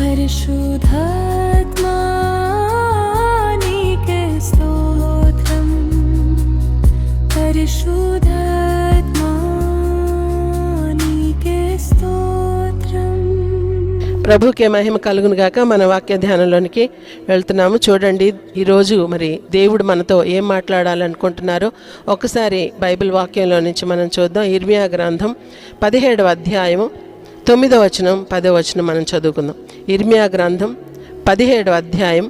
పరిశుద్ధాత్మా నీకే స్తోత్రం, పరిశుద్ధాత్మా నీకే స్తోత్రం. ప్రభుకే మహిమ కలుగును గాక. మన వాక్య ధ్యానంలోనికి వెళ్తున్నాము. చూడండి, ఈరోజు మరి దేవుడు మనతో ఏం మాట్లాడాలనుకుంటున్నారో ఒకసారి బైబిల్ వాక్యంలో నుంచి మనం చూద్దాం. ఇర్మియా గ్రంథం 17వ అధ్యాయము 9వ వచనం 10వ వచనం మనం చదువుకుందాం. ఇర్మియా గ్రంథం 17వ అధ్యాయం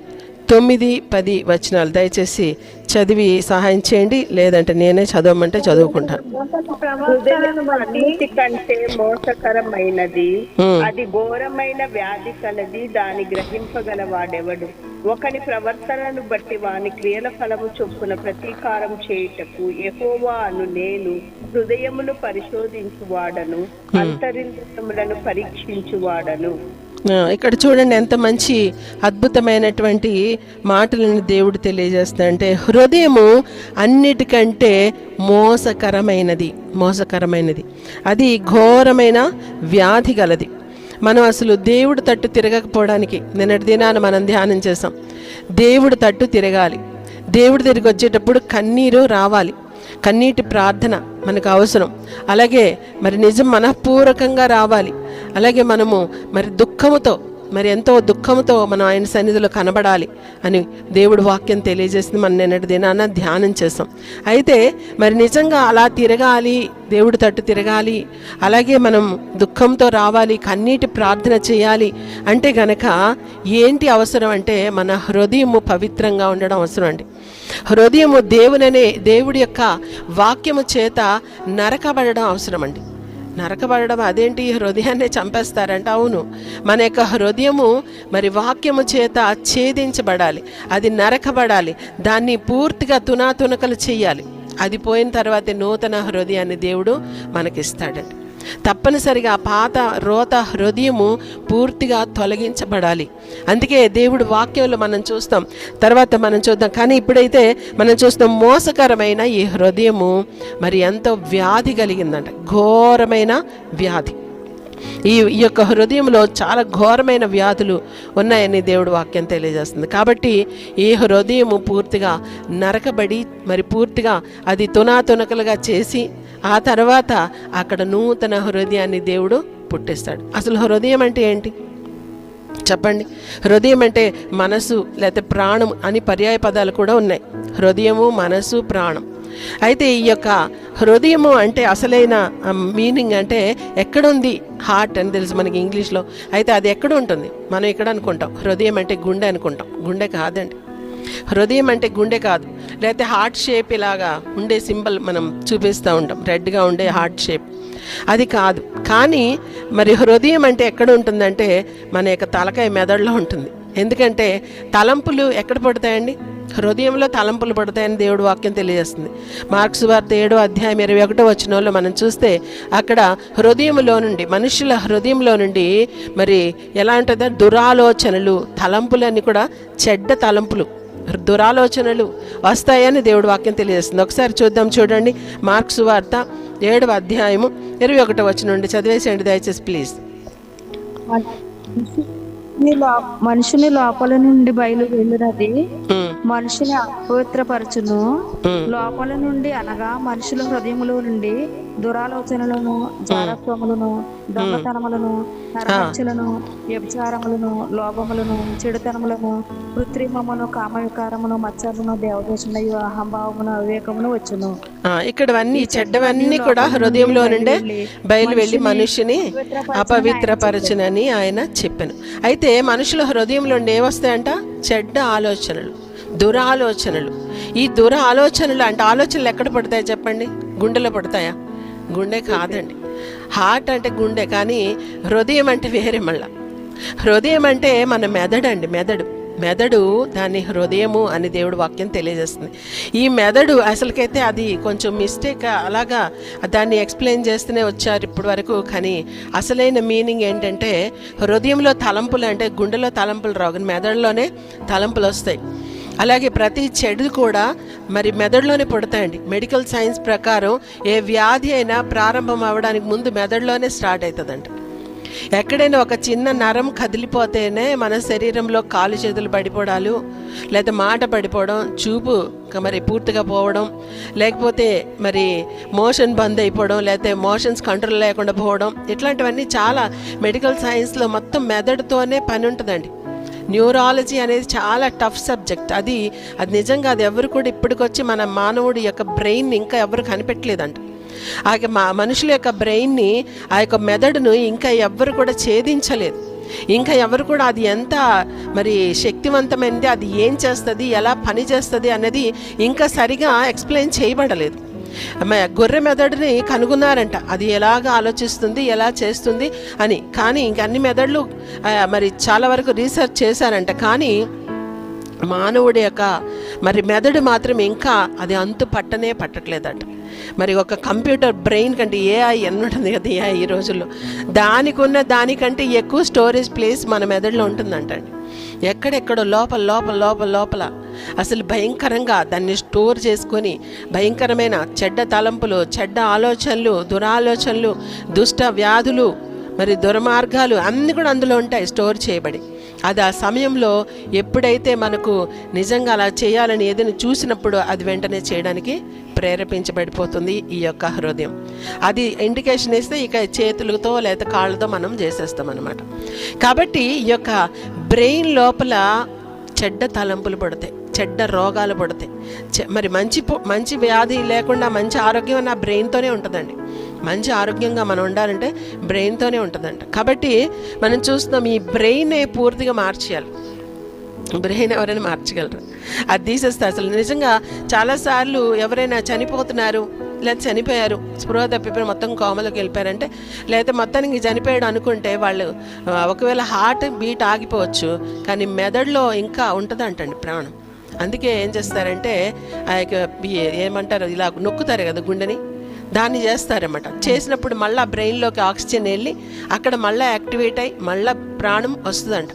9, 10 వచనాలు దయచేసి చదివి సహాయం చేయండి, లేదంటే నేనే చదవమంటే చదువుకుంటాను. అన్నిటి కంటే మోసకరమైనది, అది ఘోరమైన వ్యాధి కలది, దాని గ్రహింపగల వాడెవడు? ఒకని ప్రవర్తనను బట్టి వాని క్రియల ఫలము చొప్పున ప్రతీకారం చేయుటకు యెహోవా అను నేను హృదయమును పరిశోధించువాడను, అంతరింద్రియములను పరీక్షించువాడను. ఇక్కడ చూడండి, ఎంత మంచి అద్భుతమైనటువంటి మాటలను దేవుడు తెలియజేస్తాడంటే, హృదయము అన్నిటికంటే మోసకరమైనది, అది ఘోరమైన వ్యాధి గలది. మనం అసలు దేవుడు తట్టు తిరగకపోవడానికి నిన్నటి దినాన మనం ధ్యానం చేసాం. దేవుడు తట్టు తిరగాలి. దేవుడు తిరిగి వచ్చేటప్పుడు కన్నీరు రావాలి, కన్నీటి ప్రార్థన మనకు అవసరం. అలాగే మరి నిజం మనఃపూర్వకంగా రావాలి. అలాగే మనము మరి దుఃఖముతో, మరి ఎంతో దుఃఖంతో మనం ఆయన సన్నిధిలో కనబడాలి అని దేవుడు వాక్యం తెలియజేసింది. మనం నిన్నటి దినాన ధ్యానం చేసాం. అయితే మరి నిజంగా అలా తిరగాలి, దేవుడి తట్టు తిరగాలి, అలాగే మనం దుఃఖంతో రావాలి, కన్నీటి ప్రార్థన చేయాలి అంటే గనక ఏంటి అవసరం అంటే మన హృదయము పవిత్రంగా ఉండడం అవసరం అండి. హృదయము దేవుడి యొక్క వాక్యము చేత నరకబడడం అవసరం అండి. నరకబడడం అదేంటి, హృదయాన్ని చంపేస్తారంట? అవును, మన యొక్క హృదయము మరి వాక్యము చేత ఛేదించబడాలి, అది నరకబడాలి, దాన్ని పూర్తిగా తునాతునకలు చేయాలి. అది పోయిన తర్వాత నూతన హృదయాన్ని దేవుడు మనకిస్తాడండి. తప్పనిసరిగా పాత రోత హృదయము పూర్తిగా తొలగించబడాలి. అందుకే దేవుడు వాక్యంలో మనం చూస్తాం, తర్వాత మనం చూద్దాం. కానీ ఇప్పుడైతే మనం చూస్తాం, మోసకరమైన ఈ హృదయము మరి ఎంతో వ్యాధి కలిగిందంట, ఘోరమైన వ్యాధి. ఈ యొక్క హృదయంలో చాలా ఘోరమైన వ్యాధులు ఉన్నాయని దేవుడు వాక్యం తెలియజేస్తుంది. కాబట్టి ఈ హృదయము పూర్తిగా నరకబడి మరి పూర్తిగా అది తునాతునకలుగా చేసి ఆ తర్వాత అక్కడ నూతన హృదయాన్ని దేవుడు పుట్టిస్తాడు. అసలు హృదయం అంటే ఏంటి చెప్పండి? హృదయం అంటే మనసు లేకపోతే ప్రాణం అని పర్యాయ పదాలు కూడా ఉన్నాయి. హృదయము, మనసు, ప్రాణం. అయితే ఈ యొక్క హృదయము అంటే అసలైన మీనింగ్ అంటే ఎక్కడుంది? హార్ట్ అని తెలుసు మనకి ఇంగ్లీష్లో. అయితే అది ఎక్కడ ఉంటుంది? మనం ఇక్కడ అనుకుంటాం హృదయం అంటే గుండె అనుకుంటాం. గుండె కాదండి. హృదయం అంటే గుండె కాదు. లేకపోతే హార్ట్ షేప్ ఇలాగా ఉండే సింబల్ మనం చూపిస్తూ ఉంటాం, రెడ్గా ఉండే హార్ట్ షేప్, అది కాదు. కానీ మరి హృదయం అంటే ఎక్కడ ఉంటుందంటే మన యొక్క తలకాయ మెదడులో ఉంటుంది. ఎందుకంటే తలంపులు ఎక్కడ పడతాయండి? హృదయంలో తలంపులు పడతాయని దేవుడు వాక్యం తెలియజేస్తుంది. మార్క్స్ వార్త 7వ అధ్యాయం 21వ వచనంలో మనం చూస్తే అక్కడ హృదయంలో నుండి, మనుషుల హృదయంలో నుండి మరి ఎలా ఉంటుందో దురాలోచనలు, తలంపులన్నీ కూడా చెడ్డ తలంపులు, దురాలోచనలు వస్తాయని దేవుడు వాక్యం తెలియజేస్తుంది. ఒకసారి చూద్దాం. చూడండి, మార్క్స్ వార్త 7వ అధ్యాయము 21వ వచనం నుండి చదివేసేయండి దయచేసి ప్లీజ్. మనుషుని లోపల నుండి బయలు వెళ్ళినది మనుషుని అపవిత్రపరచును. లోపల నుండి అనగా మనుషుల హృదయములో నుండి దురాలోచనలను, జారత్వములను, దొంగతనములను, నరహత్యలను, వ్యభిచారములను, లోభములను, చెడుతనములను, కృత్రిమమును, కామవికారమును, మత్సరమును, దేవదోషమును, అహంభావమును, అవివేకమును వచ్చును. ఇక్కడవన్నీ చెడ్డవన్నీ కూడా హృదయంలో నుండే బయలు వెళ్ళి మనుషుని అపవిత్రపరచునని ఆయన చెప్పాను. అయితే మనుషుల హృదయంలో నుండి ఏమొస్తాయంట? చెడ్డ ఆలోచనలు, దురాలోచనలు. ఈ దురాలోచనలు అంటే ఆలోచనలు ఎక్కడ పడతాయి చెప్పండి? గుండెలో పడతాయా? గుండె కాదండి. హార్ట్ అంటే గుండె, కానీ హృదయం అంటే వేరే. మళ్ళా హృదయం అంటే మన మెదడండి. మెదడు దాన్ని హృదయము అని దేవుడు వాక్యం తెలియజేస్తుంది. ఈ మెదడు అసలుకైతే అది కొంచెం మిస్టేక్, అలాగా దాన్ని ఎక్స్ప్లెయిన్ చేస్తూనే వచ్చారు ఇప్పటి వరకు. కానీ అసలైన మీనింగ్ ఏంటంటే హృదయంలో తలంపులు అంటే గుండెలో తలంపులు రావు, కానీ మెదడులోనే తలంపులు వస్తాయి. అలాగే ప్రతి చెడు కూడా మరి మెదడులోనే పుడతాయండి. మెడికల్ సైన్స్ ప్రకారం ఏ వ్యాధి అయినా ప్రారంభం అవ్వడానికి ముందు మెదడులోనే స్టార్ట్ అవుతుందంట. ఎక్కడైనా ఒక చిన్న నరం కదిలిపోతేనే మన శరీరంలో కాలు చేతులు పడిపోవడాలు, లేదా మాట పడిపోవడం, చూపు మరి పూర్తిగా పోవడం, లేకపోతే మరి మోషన్ బంద్ అయిపోవడం, లేకపోతే మోషన్స్ కంట్రోల్ లేకుండా పోవడం, ఇట్లాంటివన్నీ చాలా మెడికల్ సైన్స్లో మొత్తం మెదడుతోనే పని ఉంటుందండి. న్యూరాలజీ అనేది చాలా టఫ్ సబ్జెక్ట్. అది నిజంగా అది ఎవరు కూడా ఇప్పటికొచ్చి మన మానవుడి యొక్క బ్రెయిన్ ఇంకా ఎవరు కనిపెట్టలేదంట. ఆ యొక్క మనుషుల యొక్క బ్రెయిన్ని, ఆ యొక్క మెదడును ఇంకా ఎవ్వరు కూడా ఛేదించలేదు. ఇంకా ఎవరు కూడా అది ఎంత మరి శక్తివంతమైనది, అది ఏం చేస్తుంది, ఎలా పని చేస్తుంది అనేది ఇంకా సరిగా ఎక్స్ప్లెయిన్ చేయబడలేదు. గొర్రె మెదడుని కనుగొన్నారంట, అది ఎలాగ ఆలోచిస్తుంది, ఎలా చేస్తుంది అని. కానీ ఇంక అన్ని మెదడులు మరి చాలా వరకు రీసెర్చ్ చేశారంట. కానీ మానవుడి యొక్క మరి మెదడు మాత్రం ఇంకా అది అంతు పట్టట్లేదట. మరి ఒక కంప్యూటర్ బ్రెయిన్ కంటే ఏఐ ఎన్నుంటుంది కదా, ఏఐ ఈ రోజుల్లో దానికంటే ఎక్కువ స్టోరేజ్ ప్లేస్ మన మెదడులో ఉంటుందంటండి. ఎక్కడెక్కడో లోపల అసలు భయంకరంగా దాన్ని స్టోర్ చేసుకొని భయంకరమైన చెడ్డ తలంపులు, చెడ్డ ఆలోచనలు, దురాలోచనలు, దుష్ట వ్యాధులు, మరి దుర్మార్గాలు అన్నీ కూడా అందులో ఉంటాయి స్టోర్ చేయబడి. అది ఆ సమయంలో ఎప్పుడైతే మనకు నిజంగా అలా చేయాలని ఏదైనా చూసినప్పుడు అది వెంటనే చేయడానికి ప్రేరేపించబడిపోతుంది ఈ యొక్క హృదయం. అది ఇండికేషన్ ఇస్తే ఇక చేతులతో లేదా కాళ్ళతో మనం చేసేస్తాం అన్నమాట. కాబట్టి ఈ యొక్క బ్రెయిన్ లోపల చెడ్డ తలంపులు పడతాయి, చెడ్డ రోగాలు పడతాయి. మరి మంచి వ్యాధి లేకుండా మంచి ఆరోగ్యం నా బ్రెయిన్తోనే ఉంటుందండి. మంచి ఆరోగ్యంగా మనం ఉండాలంటే బ్రెయిన్తోనే ఉంటుందంట. కాబట్టి మనం చూస్తున్నాం ఈ బ్రెయినే పూర్తిగా మార్చేయాలి. బ్రెయిన్ ఎవరైనా మార్చగలరు, అది తీసేస్తే అసలు నిజంగా చాలాసార్లు ఎవరైనా చనిపోతున్నారు, లేదా చనిపోయారు, స్పృహ తప్పిపోయి మొత్తం కోమలోకి వెళ్ళిపోయారంటే, లేదా మొత్తానికి చనిపోయాడు అనుకుంటే వాళ్ళు ఒకవేళ హార్ట్ బీట్ ఆగిపోవచ్చు, కానీ మెదడులో ఇంకా ఉంటుందంటండి ప్రాణం. అందుకే ఏం చేస్తారంటే ఆ యొక్క ఏమంటారు, ఇలా నొక్కుతారు కదా గుండెని, దాన్ని చేస్తారన్నమాట. చేసినప్పుడు మళ్ళీ బ్రెయిన్లోకి ఆక్సిజన్ వెళ్ళి అక్కడ మళ్ళీ యాక్టివేట్ అయ్యి మళ్ళీ ప్రాణం వస్తుందంట.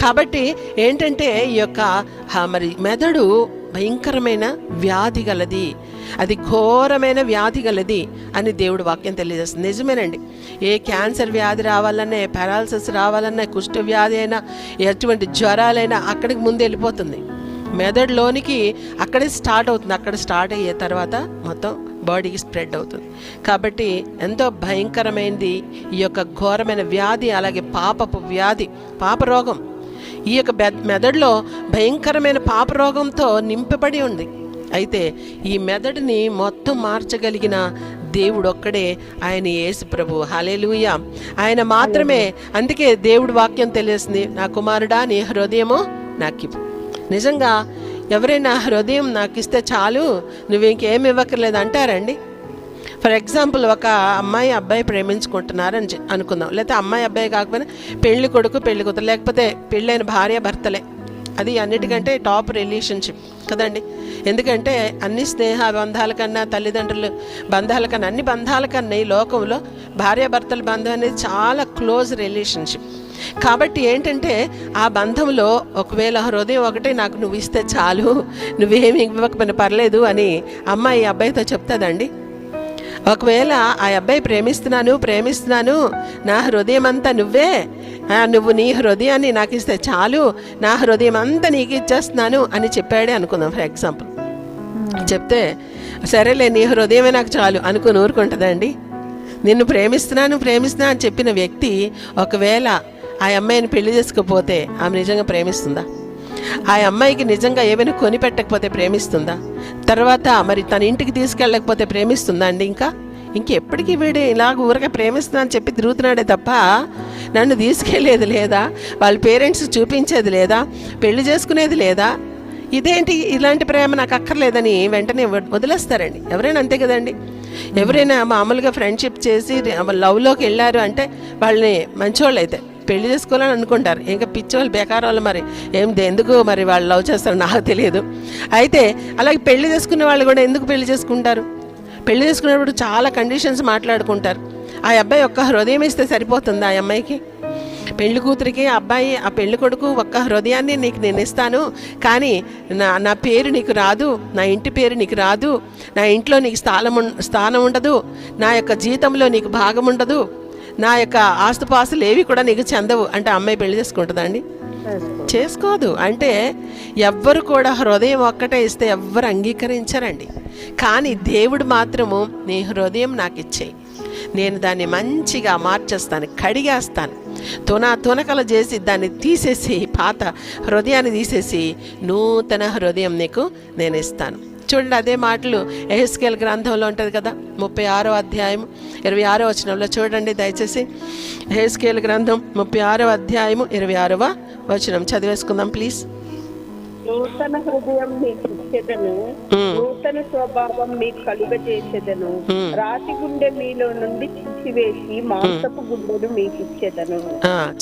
కాబట్టి ఏంటంటే ఈ యొక్క మరి మెదడు భయంకరమైన వ్యాధి గలది, అది ఘోరమైన వ్యాధి గలది అని దేవుడు వాక్యం తెలియజేస్తుంది. నిజమేనండి, ఏ క్యాన్సర్ వ్యాధి రావాలన్నా, పారాలసిస్ రావాలన్నా, కుష్ఠ వ్యాధి అయినా, ఎటువంటి జ్వరాలైనా అక్కడికి ముందు వెళ్ళిపోతుంది. మెదడులోనికి అక్కడే స్టార్ట్ అవుతుంది. అక్కడ స్టార్ట్ అయ్యే తర్వాత మొత్తం బాడీకి స్ప్రెడ్ అవుతుంది. కాబట్టి ఎంతో భయంకరమైనది ఈ యొక్క ఘోరమైన వ్యాధి. అలాగే పాపపు వ్యాధి, పాపరోగం. ఈ యొక్క మెదడులో భయంకరమైన పాపరోగంతో నింపబడి ఉంది. అయితే ఈ మెదడుని మొత్తం మార్చగలిగిన దేవుడు ఒక్కడే, ఆయన యేసు ప్రభు. హల్లెలూయా, ఆయన మాత్రమే. అందుకే దేవుడు వాక్యం తెలియజేస్తుంది, నా కుమారుడా నీ హృదయము నాకివ్వు. నిజంగా ఎవరైనా హృదయం నాకు ఇస్తే చాలు, నువ్వు ఇంకేమి ఇవ్వక్కర్లేదు అంటారండి. ఫర్ ఎగ్జాంపుల్, ఒక అమ్మాయి అబ్బాయి ప్రేమించుకుంటున్నారని అనుకుందాం, లేకపోతే అమ్మాయి అబ్బాయి కాకపోయినా పెళ్లి కొడుకు పెళ్లి కూతురు, లేకపోతే పెళ్ళైన భార్య భర్తలే. అది అన్నిటికంటే టాప్ రిలేషన్షిప్ కదండి. ఎందుకంటే అన్ని స్నేహ బంధాల కన్నా, తల్లిదండ్రుల బంధాల కన్నా, అన్ని బంధాల కన్నా ఈ లోకంలో భార్యాభర్తల బంధం అనేది చాలా క్లోజ్ రిలేషన్షిప్. కాబట్టి ఏంటంటే ఆ బంధంలో ఒకవేళ హృదయం ఒకటే నాకు నువ్వు ఇస్తే చాలు, నువ్వేమి ఇవ్వకపోయినా పర్లేదు అని అమ్మాయి అబ్బాయితో చెప్తుందండి. ఒకవేళ ఆ అబ్బాయి ప్రేమిస్తున్నాను, నా హృదయం అంతా నువ్వే, నువ్వు నీ హృదయాన్ని నాకు ఇస్తే చాలు, నా హృదయం అంతా నీకు ఇచ్చేస్తున్నాను అని చెప్పాడే అనుకుందాం. ఫర్ ఎగ్జాంపుల్ చెప్తే, సరేలే నీ హృదయమే నాకు చాలు అనుకుని ఊరుకుంటుందండి. నిన్ను ప్రేమిస్తున్నాను అని చెప్పిన వ్యక్తి ఒకవేళ ఆ అమ్మాయిని పెళ్లి చేసుకోపోతే ఆమె నిజంగా ప్రేమిస్తుందా? ఆ అమ్మాయికి నిజంగా ఏమైనా కొని పెట్టకపోతే ప్రేమిస్తుందా? తర్వాత మరి తన ఇంటికి తీసుకెళ్ళకపోతే ప్రేమిస్తుందా అండి? ఇంకెప్పటికీ వీడు ఇలాగ ఊరగా ప్రేమిస్తున్నా అని చెప్పి తిరుగుతున్నాడే తప్ప నన్ను తీసుకెళ్ళేది లేదా, వాళ్ళ పేరెంట్స్ చూపించేది లేదా, పెళ్లి చేసుకునేది లేదా, ఇదేంటి ఇలాంటి ప్రేమ నాకు అక్కర్లేదని వెంటనే వదిలేస్తారండి. ఎవరైనా అంతే కదండి. ఎవరైనా మామూలుగా ఫ్రెండ్షిప్ చేసి లవ్లోకి వెళ్ళారు అంటే వాళ్ళని మంచివాళ్ళు అయితే పెళ్లి చేసుకోవాలని అనుకుంటారు. ఇంకా పిచ్చివాళ్ళు బేకార్ వాళ్ళు మరి ఎందుకు మరి వాళ్ళు లవ్ చేస్తారు నాకు తెలియదు. అయితే అలాగే పెళ్లి చేసుకునే వాళ్ళు కూడా ఎందుకు పెళ్లి చేసుకుంటారు? పెళ్లి చేసుకునేప్పుడు చాలా కండిషన్స్ మాట్లాడుకుంటారు. ఆ అబ్బాయి ఒక్క హృదయం ఇస్తే సరిపోతుంది ఆ అమ్మాయికి? పెళ్లి కూతురికి అబ్బాయి, ఆ పెళ్లి కొడుకు ఒక్క హృదయాన్ని నీకు నేను ఇస్తాను, కానీ నా పేరు నీకు రాదు, నా ఇంటి పేరు నీకు రాదు, నా ఇంట్లో నీకు స్థానం ఉండదు, నా యొక్క జీతంలో నీకు భాగం ఉండదు, నా యొక్క ఆస్తుపాస్తులు ఏవి కూడా నీకు చెందవు అంటే అమ్మాయి పెళ్లి చేసుకుంటుందండి? చేసుకోదు. అంటే ఎవ్వరు కూడా హృదయం ఒక్కటే ఇస్తే ఎవ్వరు అంగీకరించరండి. కానీ దేవుడు మాత్రము నీ హృదయం నాకు ఇచ్చేయి, నేను దాన్ని మంచిగా మార్చేస్తాను, కడిగేస్తాను, తునకలు చేసి దాన్ని తీసేసి, పాత హృదయాన్ని తీసేసి నూతన హృదయం నీకు నేను ఇస్తాను. చూడండి, అదే మాటలు యెహెజ్కేలు గ్రంథంలో ఉంటుంది కదా, 36వ అధ్యాయం 26వ వచనంలో చూడండి దయచేసి. యెహెజ్కేలు గ్రంథం 36వ అధ్యాయం 26వ వచనం చదివేసుకుందాం ప్లీజ్. నూతన హృదయం మీకు ఇచ్చేదను, నూతన స్వభావం మీకు కలుగజేసేదను, రాతి గుండె మీలో నుండి తీసివేసి మాంసపు గుండెను మీకు ఇచ్చేదను.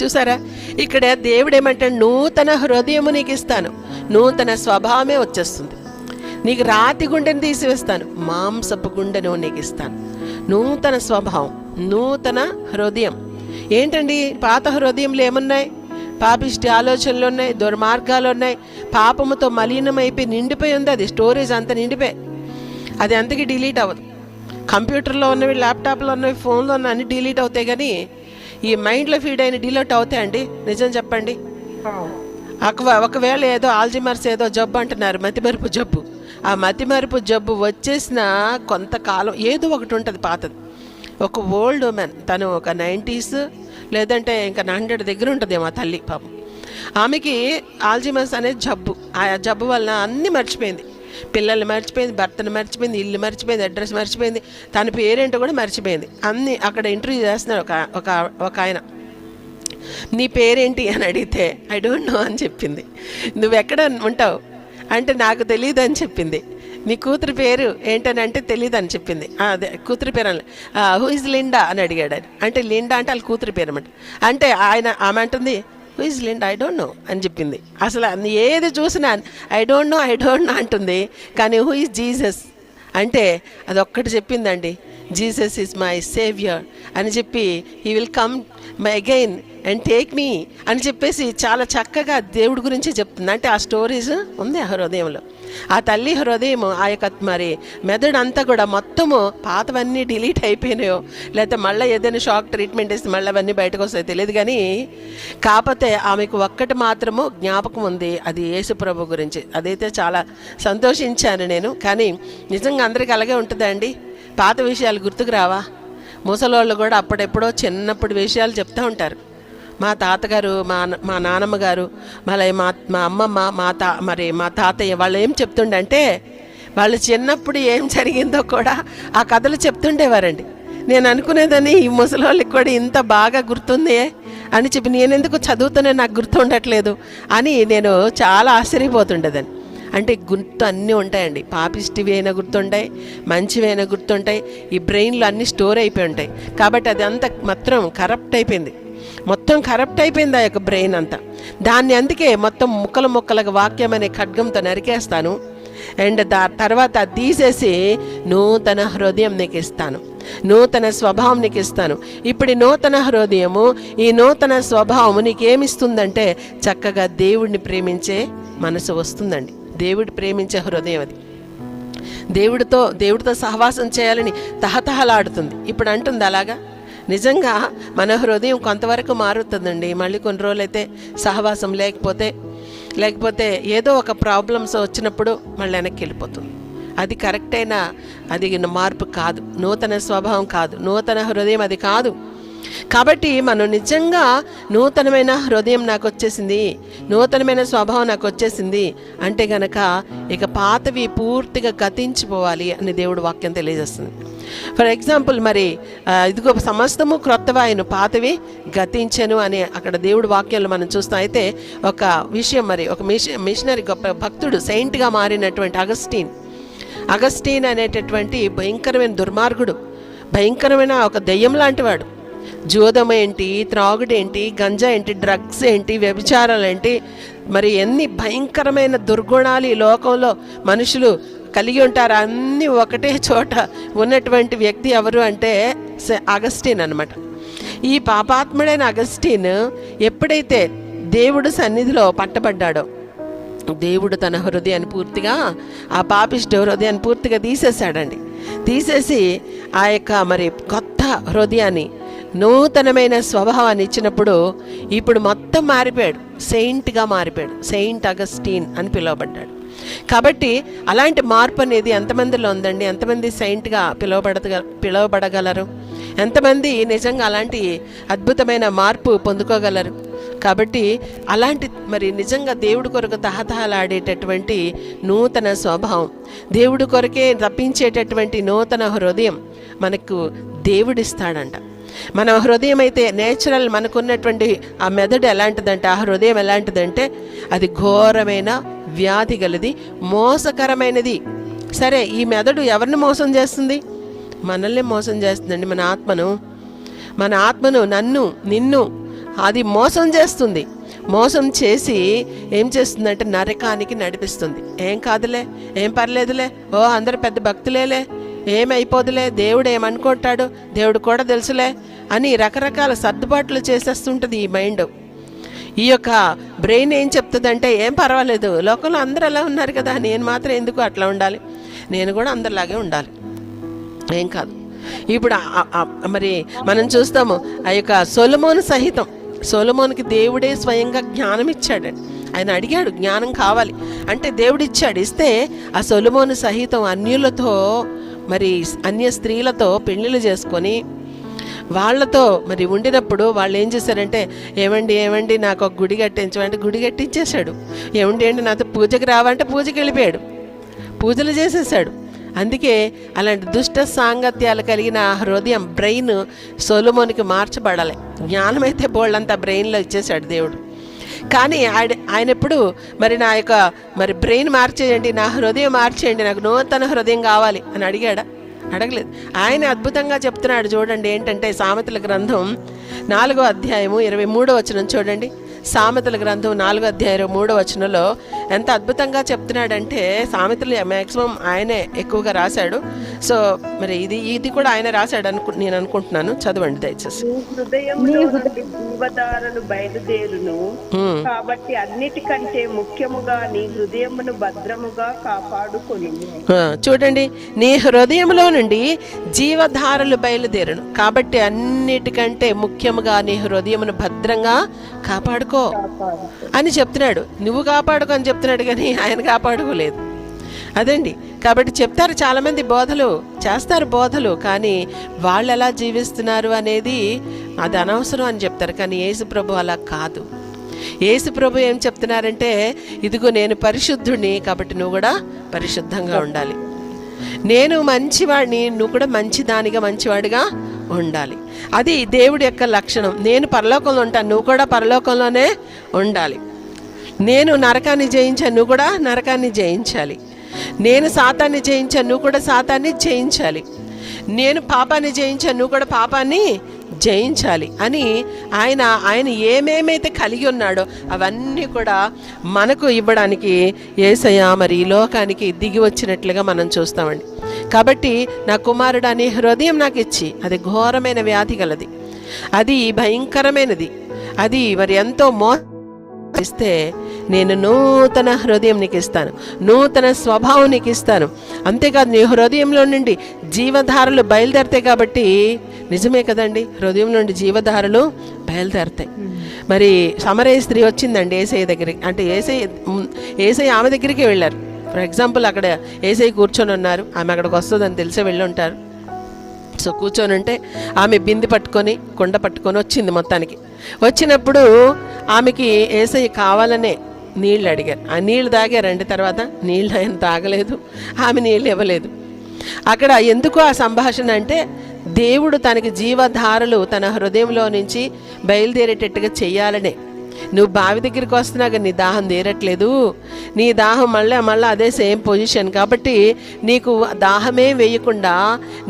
చూసారా, ఇక్కడ దేవుడు ఏమంటాడు, నూతన హృదయము నీకు ఇస్తాను, నూతన స్వభావమే వచ్చేస్తుంది. నీకు రాతి గుండెని తీసివేస్తాను, మాంసపు గుండెను నీకు ఇస్తాను. నూతన స్వభావం, నూతన హృదయం. ఏంటండి పాత హృదయంలో ఏమున్నాయి? పాపిష్టి ఆలోచనలు ఉన్నాయి, దుర్మార్గాలు ఉన్నాయి, పాపముతో మలినమైపోయి నిండిపోయి ఉంది. అది స్టోరేజ్ అంతా నిండిపోయి, అది అంతకి డిలీట్ అవ్వదు. కంప్యూటర్లో ఉన్నవి, ల్యాప్టాప్లో ఉన్నవి, ఫోన్లో ఉన్న అన్ని డిలీట్ అవుతాయి, కానీ ఈ మైండ్లో ఫీడ్ అయిన డిలీట్ అవుతాయండి? నిజం చెప్పండి. ఒకవేళ ఏదో ఆల్జిమర్స్ ఏదో జబ్బు అంటున్నారు, మతిమరుపు జబ్బు. ఆ మతిమరుపు జబ్బు వచ్చేసిన కొంతకాలం ఏదో ఒకటి ఉంటుంది పాతది. ఒక ఓల్డ్ ఉమెన్, తను ఒక 90s లేదంటే ఇంకా 100 దగ్గర ఉంటుంది మా తల్లి పాపం. ఆమెకి ఆల్జిమర్స్ అనేది జబ్బు. ఆ జబ్బు వలన అన్నీ మర్చిపోయింది, పిల్లల్ని మర్చిపోయింది, భర్తను మర్చిపోయింది, ఇల్లు మర్చిపోయింది, అడ్రస్ మర్చిపోయింది, తన పేరేంటో కూడా మర్చిపోయింది. అన్నీ అక్కడ ఇంటర్వ్యూ చేస్తున్నారు ఒక ఆయన. నీ పేరేంటి అని అడిగితే ఐ డోంట్ నో అని చెప్పింది. నువ్వెక్కడ ఉంటావు అంటే నాకు తెలియదు అని చెప్పింది. నీ కూతురు పేరు ఏంటని అంటే తెలియదు అని చెప్పింది. అదే కూతురు పేరు అని. హూ ఇస్ లిండా అని అడిగాడు ఆయన. అంటే లిండా అంటే వాళ్ళ కూతురు పేరు అన్నమాట. అంటే ఆమె అంటుంది who is Linda, I don't know అని చెప్పింది. అసలు ఏది చూసినా ఐ డోంట్ నో అంటుంది. కానీ హూ ఇస్ జీసస్ అంటే అదొక్కటి చెప్పిందండి, జీసస్ ఈజ్ మై సేవియర్ అని చెప్పి, he will come my again and take me అని చెప్పేసి చాలా చక్కగా దేవుడి గురించి చెప్తుంది. అంటే ఆ స్టోరీస్ ఉంది ఆ హృదయంలో. ఆ తల్లి హృదయం, ఆ యొక్క మరి మెదడు అంతా కూడా మొత్తము పాతవన్నీ డిలీట్ అయిపోయినాయో, లేకపోతే మళ్ళీ ఏదైనా షాక్ ట్రీట్మెంట్ ఇస్తే మళ్ళీ అవన్నీ బయటకు వస్తాయో తెలియదు, కానీ కాకపోతే ఆమెకు ఒక్కటి మాత్రము జ్ఞాపకం ఉంది, అది యేసు ప్రభు గురించి. అదైతే చాలా సంతోషించాను నేను. కానీ నిజంగా అందరికీ అలాగే ఉంటుందండి, పాత విషయాలు గుర్తుకు రావా? ముసలోళ్ళు కూడా అప్పుడెప్పుడో చిన్నప్పుడు విషయాలు చెప్తూ ఉంటారు. మా తాతగారు, మా నానమ్మ గారు, మళ్ళీ మా అమ్మమ్మ, మా తాతయ్య వాళ్ళు ఏం చెప్తుండంటే, వాళ్ళు చిన్నప్పుడు ఏం జరిగిందో కూడా ఆ కథలు చెప్తుండేవారండి. నేను అనుకునేదని ఈ ముసలోళ్ళకి కూడా ఇంత బాగా గుర్తుంది అని చెప్పి, నేనెందుకు చదువుతూనే నాకు గుర్తుండట్లేదు అని నేను చాలా ఆశ్చర్యపోతుండేదని. అంటే గుర్తు అన్నీ ఉంటాయండి, పాపిష్టివి అయినా గుర్తుంటాయి, మంచివైనా గుర్తుంటాయి. ఈ బ్రెయిన్లో అన్నీ స్టోర్ అయిపోయి ఉంటాయి. కాబట్టి అది అంతా మొత్తం కరప్ట్ అయిపోయింది, ఆ యొక్క బ్రెయిన్ అంతా. దాన్ని అందుకే మొత్తం ముక్కలుగా వాక్యం అనే ఖడ్గంతో నరికేస్తాను. అండ్ తర్వాత తీసేసి నూతన హృదయం నీకు ఇస్తాను, నూతన స్వభావం నీకు ఇస్తాను. ఇప్పుడు నూతన హృదయము, ఈ నూతన స్వభావము నీకేమిస్తుందంటే చక్కగా దేవుడిని ప్రేమించే మనసు వస్తుందండి. దేవుడు ప్రేమించే హృదయం అది. దేవుడితో సహవాసం చేయాలని తహతహలాడుతుంది. ఇప్పుడు అంటుంది అలాగా. నిజంగా మన హృదయం కొంతవరకు మారుతుందండి. మళ్ళీ కొన్ని రోజులైతే సహవాసం లేకపోతే ఏదో ఒక ప్రాబ్లమ్స్ వచ్చినప్పుడు మళ్ళీ వెనక్కి వెళ్ళిపోతుంది. అది కరెక్ట్ అయిన అది మార్పు కాదు, నూతన స్వభావం కాదు, నూతన హృదయం అది కాదు. కాబట్టి మనం నిజంగా నూతనమైన హృదయం నాకు వచ్చేసింది, నూతనమైన స్వభావం నాకు వచ్చేసింది అంటే గనక ఇక పాతవి పూర్తిగా గతించిపోవాలి అని దేవుడు వాక్యం తెలియజేస్తుంది. ఫర్ ఎగ్జాంపుల్, మరి ఇదిగో సమస్తము క్రొత్తవాయను, పాతవి గతించెను అని అక్కడ దేవుడు వాక్యంలో మనం చూస్తాం. అయితే ఒక విషయం, మరి ఒక మిషనరీ గొప్ప భక్తుడు, సెయింట్గా మారినటువంటి అగస్టీన్ అనేటటువంటి భయంకరమైన దుర్మార్గుడు, భయంకరమైన ఒక దెయ్యం లాంటి వాడు. జూదం ఏంటి, త్రాగుడేంటి, గంజా ఏంటి, డ్రగ్స్ ఏంటి, వ్యభిచారాలు ఏంటి, మరి ఎన్ని భయంకరమైన దుర్గుణాలు ఈ లోకంలో మనుషులు కలిగి ఉంటారు. అన్నీ ఒకటే చోట ఉన్నటువంటి వ్యక్తి ఎవరు అంటే అగస్టీన్ అన్నమాట. ఈ పాపాత్ముడైన అగస్టీన్ ఎప్పుడైతే దేవుడు సన్నిధిలో పట్టబడ్డాడో, దేవుడు తన హృదయాన్ని పూర్తిగా, ఆ పాపిష్టి హృదయాన్ని పూర్తిగా తీసేసాడండి. తీసేసి ఆ యొక్క మరి కొత్త హృదయాన్ని నూతనమైన స్వభావాన్ని ఇచ్చినప్పుడు ఇప్పుడు మొత్తం మారిపోయాడు, సెయింట్గా మారిపోయాడు. సెయింట్ అగస్టీన్ అని పిలువబడ్డాడు. కాబట్టి అలాంటి మార్పు అనేది ఎంతమందిలో ఉందండి? ఎంతమంది సెయింట్గా పిలువబడగలరు? ఎంతమంది నిజంగా అలాంటి అద్భుతమైన మార్పు పొందుకోగలరు? కాబట్టి అలాంటి మరి నిజంగా దేవుడి కొరకు తహతహలాడేటటువంటి నూతన స్వభావం, దేవుడి కొరకే తప్పించేటటువంటి నూతన హృదయం మనకు దేవుడిస్తాడంట. మన హృదయం అయితే నేచురల్, మనకున్నటువంటి ఆ మెదడు ఎలాంటిదంటే, ఆ హృదయం ఎలాంటిదంటే అది ఘోరమైన వ్యాధి గలది, మోసకరమైనది. సరే, ఈ మెదడు ఎవరిని మోసం చేస్తుంది? మనల్ని మోసం చేస్తుందండి. మన ఆత్మను నన్ను నిన్ను అది మోసం చేస్తుంది. మోసం చేసి ఏం చేస్తుందంటే నరకానికి నడిపిస్తుంది. ఏం కాదులే, ఏం పర్లేదులే, అందరు పెద్ద భక్తులేలే, ఏమైపోదులే, దేవుడు ఏమనుకుంటాడు, దేవుడు కూడా తెలుసులే అని రకరకాల సర్దుబాట్లు చేసేస్తుంటుంది ఈ మైండ్. ఈ యొక్క బ్రెయిన్ ఏం చెప్తుందంటే, ఏం పర్వాలేదు, లోకంలో అందరూ అలా ఉన్నారు కదా, నేను మాత్రం ఎందుకు అట్లా ఉండాలి, నేను కూడా అందరిలాగే ఉండాలి, ఏం కాదు. ఇప్పుడు మరి మనం చూస్తాము ఆ యొక్క సొలొమోనుకి దేవుడే స్వయంగా జ్ఞానం ఇచ్చాడండి. ఆయన అడిగాడు, జ్ఞానం కావాలి అంటే దేవుడు ఇచ్చాడు. ఇస్తే ఆ సొలొమోను సహితం అన్యులతో మరి అన్య స్త్రీలతో పెళ్ళిళ్ళు చేసుకొని వాళ్ళతో మరి ఉండినప్పుడు వాళ్ళు ఏం చేశారంటే, ఏమండి నాకు ఒక గుడి కట్టించమంటే గుడి కట్టించేశాడు. ఏమండి నాతో పూజకి రావంటే పూజకి వెళ్ళిపోయాడు, పూజలు చేసేసాడు. అందుకే అలాంటి దుష్ట సాంగత్యాలు కలిగిన హృదయం, బ్రెయిన్ సొలొమోనుకి మార్చబడాలి. జ్ఞానం అయితే బోళ్ళంతా బ్రెయిన్లో ఇచ్చేశాడు దేవుడు. కానీ ఆయన ఎప్పుడు మరి నా యొక్క మరి బ్రెయిన్ మార్చేయండి, నా హృదయం మార్చేయండి, నాకు నూతన హృదయం కావాలి అని అడిగాడా? అడగలేదు. ఆయన అద్భుతంగా చెప్తున్నాడు. చూడండి ఏంటంటే, సామెతల గ్రంథం 4వ అధ్యాయము 23వ వచనం చూడండి. సామెతల గ్రంథం 4వ అధ్యాయం 3వ వచనంలో ఎంత అద్భుతంగా చెప్తున్నాడంటే, సామెతలు మ్యాక్సిమం ఆయనే ఎక్కువగా రాశాడు. సో మరి ఇది కూడా ఆయన రాశాడు నేను అనుకుంటున్నాను. చదవండి దయచేసి. జీవధారలు బయలుదేరును కాబట్టి అన్నిటికంటే ముఖ్యముగా నీ హృదయమును భద్రముగా కాపాడుకొని. చూడండి, నీ హృదయంలో నుండి జీవధారలు బయలుదేరును కాబట్టి అన్నిటికంటే ముఖ్యముగా నీ హృదయమును భద్రంగా కాపాడుకో అని చెప్తున్నాడు. నువ్వు కాపాడుకో అని చెప్తున్నాడు, కానీ ఆయన కాపాడుకోలేదు. అదండి. కాబట్టి చెప్తారు చాలామంది, బోధలు చేస్తారు బోధలు, కానీ వాళ్ళు ఎలా జీవిస్తున్నారు అనేది అది అనవసరం అని చెప్తారు. కానీ యేసు ప్రభు అలా కాదు. యేసు ప్రభు ఏం చెప్తున్నారంటే, ఇదిగో నేను పరిశుద్ధుడిని కాబట్టి నువ్వు కూడా పరిశుద్ధంగా ఉండాలి. నేను మంచివాడిని, నువ్వు కూడా మంచిదానిగా మంచివాడిగా ఉండాలి. అది దేవుడి యొక్క లక్షణం. నేను పరలోకంలో ఉంటాను, నువ్వు కూడా పరలోకంలోనే ఉండాలి. నేను నరకాన్ని జయించాను, నువ్వు కూడా నరకాన్ని జయించాలి. నేను సాతాన్ని జయించాను, నువ్వు కూడా సాతాన్ని జయించాలి. నేను పాపాన్ని జయించాను, నువ్వు కూడా పాపాన్ని జయించాలి అని ఆయన ఏమేమైతే కలిగి ఉన్నాడో అవన్నీ కూడా మనకు ఇవ్వడానికి యేసయ్య మరి ఈ లోకానికి దిగి వచ్చినట్లుగా మనం చూస్తామండి. కాబట్టి నా కుమారుడు అనే హృదయం నాకు ఇచ్చి, అది ఘోరమైన వ్యాధి గలది, అది భయంకరమైనది, అది మరి ఎంతో ఇస్తే నేను నూతన హృదయం నీకు ఇస్తాను, నూతన స్వభావం నీకు ఇస్తాను. అంతేకాదు నీ హృదయంలో నుండి జీవధారలు బయలుదేరుతాయి. కాబట్టి నిజమే కదండి, హృదయం నుండి జీవధారలు బయలుదేరుతాయి. మరి సమరయ స్త్రీ వచ్చిందండి యేసయ్య దగ్గరికి. అంటే యేసయ్య ఆమె దగ్గరికి వెళ్ళారు. ఫర్ ఎగ్జాంపుల్, అక్కడ యేసయ్య కూర్చొని ఉన్నారు, ఆమె అక్కడికి వస్తుందని తెలిసే వెళ్ళి ఉంటారు. సో కూర్చొని ఉంటే ఆమె బింది పట్టుకొని కుండ పట్టుకొని వచ్చింది. మొత్తానికి వచ్చినప్పుడు ఆమెకి యేసయ్య కావాలనే నీళ్ళు అడిగారు. ఆ నీళ్ళు తాగారండి. తర్వాత నీళ్ళు ఆయన తాగలేదు, ఆమె నీళ్ళు ఇవ్వలేదు. అక్కడ ఎందుకు ఆ సంభాషణ అంటే, దేవుడు తనకి జీవధారలు తన హృదయంలో నుంచి బయలుదేరేటట్టుగా చెయ్యాలనే. నువ్వు బావి దగ్గరికి వస్తున్నాక నీ దాహం తీరట్లేదు, నీ దాహం మళ్ళీ అదే సేమ్ పొజిషన్. కాబట్టి నీకు దాహమే వేయకుండా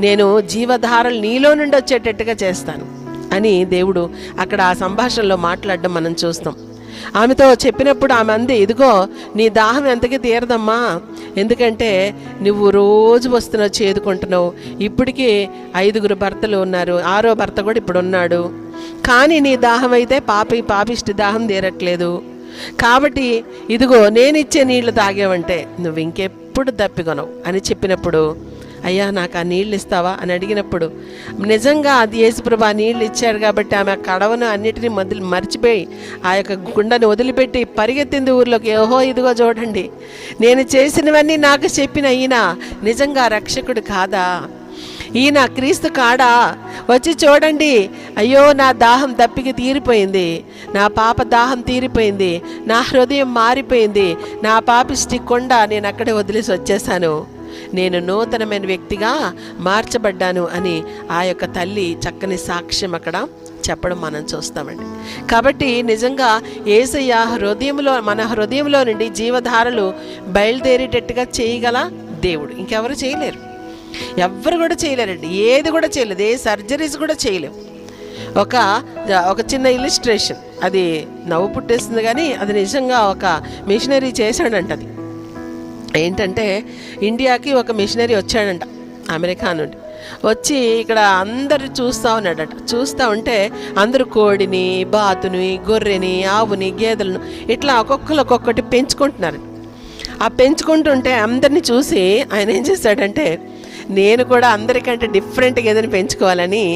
నేను జీవధారలు నీలో నుండి వచ్చేటట్టుగా చేస్తాను అని దేవుడు అక్కడ ఆ సంభాషణలో మాట్లాడడం మనం చూస్తాం. ఆమెతో చెప్పినప్పుడు ఆమె అంది, ఇదిగో నీ దాహం ఎంతకీ తీరదమ్మా, ఎందుకంటే నువ్వు రోజు వస్తున్నావు, చేదుకుంటున్నావు, ఇప్పటికీ 5 భర్తలు ఉన్నారు, 6వ భర్త కూడా ఇప్పుడు ఉన్నాడు, కానీ నీ దాహం అయితే పాపిష్టి దాహం తీరట్లేదు. కాబట్టి ఇదిగో నేను ఇచ్చే నీళ్లు తాగావంటే నువ్వు ఇంకెప్పుడు దప్పికొనవు అని చెప్పినప్పుడు అయ్యా నాకు ఆ నీళ్ళు ఇస్తావా అని అడిగినప్పుడు నిజంగా అది యేసుప్రభు ఆ నీళ్ళు ఇచ్చాడు కాబట్టి ఆమె ఆ కడవను అన్నిటినీ మర్చిపోయి ఆ యొక్క గుండెను వదిలిపెట్టి పరిగెత్తింది ఊర్లోకి. ఓహో ఇదిగో చూడండి, నేను చేసినవన్నీ నాకు చెప్పిన ఈయన నిజంగా రక్షకుడు కాదా, ఈయన క్రీస్తు కాడా, వచ్చి చూడండి, అయ్యో నా దాహం దప్పికి తీరిపోయింది, నా పాప దాహం తీరిపోయింది, నా హృదయం మారిపోయింది, నా పాపిష్టి కొండ నేను అక్కడే వదిలేసి వచ్చేసాను, నేను నూతనమైన వ్యక్తిగా మార్చబడ్డాను అని ఆ యొక్క తల్లి చక్కని సాక్ష్యం అక్కడ చెప్పడం మనం చూస్తామండి. కాబట్టి నిజంగా యేసయ్య హృదయంలో, మన హృదయంలో నుండి జీవధారలు బయలుదేరేటట్టుగా చేయగల దేవుడు, ఇంకెవరు చేయలేరు, ఎవ్వరు కూడా చేయలేరండి, ఏది కూడా చేయలేదు, ఏ సర్జరీస్ కూడా చేయలేవు. ఒక చిన్న ఇలిస్ట్రేషన్, అది నవ్వు పుట్టేస్తుంది కానీ అది నిజంగా ఒక మిషనరీ చేశాడంట. అది ఏంటంటే ఇండియాకి ఒక మిషనరీ వచ్చాడంట అమెరికా నుండి, వచ్చి ఇక్కడ అందరు చూస్తూ ఉన్నాడట. చూస్తూ ఉంటే అందరూ కోడిని, బాతుని, గొర్రెని, ఆవుని, గేదెలను ఇట్లా ఒక్కొక్కటి పెంచుకుంటున్నారు. ఆ పెంచుకుంటుంటే అందరినీ చూసి ఆయన ఏం చేశాడంటే, నేను కూడా అందరికంటే డిఫరెంట్గా ఏదైనా పెంచుకోవాలని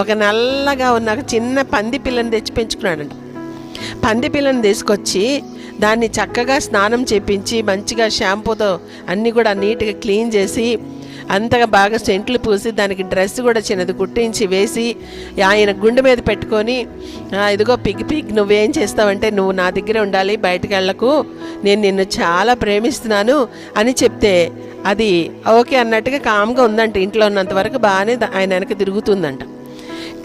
ఒక నల్లగా ఉన్న ఒక చిన్న పంది పిల్లని తెచ్చి పెంచుకున్నాడంట. పంది పిల్లని తీసుకొచ్చి దాన్ని చక్కగా స్నానం చేపించి మంచిగా షాంపూతో అన్నీ కూడా నీట్గా క్లీన్ చేసి అంతగా బాగా సెంట్లు పూసి దానికి డ్రెస్ కూడా చిన్నది కుట్టించి వేసి ఆయన గుండె మీద పెట్టుకొని, ఇదిగో పిగ్ నువ్వేం చేస్తావంటే, నువ్వు నా దగ్గర ఉండాలి, బయటకు వెళ్ళకు, నేను నిన్ను చాలా ప్రేమిస్తున్నాను అని చెప్తే అది ఓకే అన్నట్టుగా కామ్గా ఉందంట. ఇంట్లో ఉన్నంత వరకు బాగానే ఆయన వెనక తిరుగుతుందంట.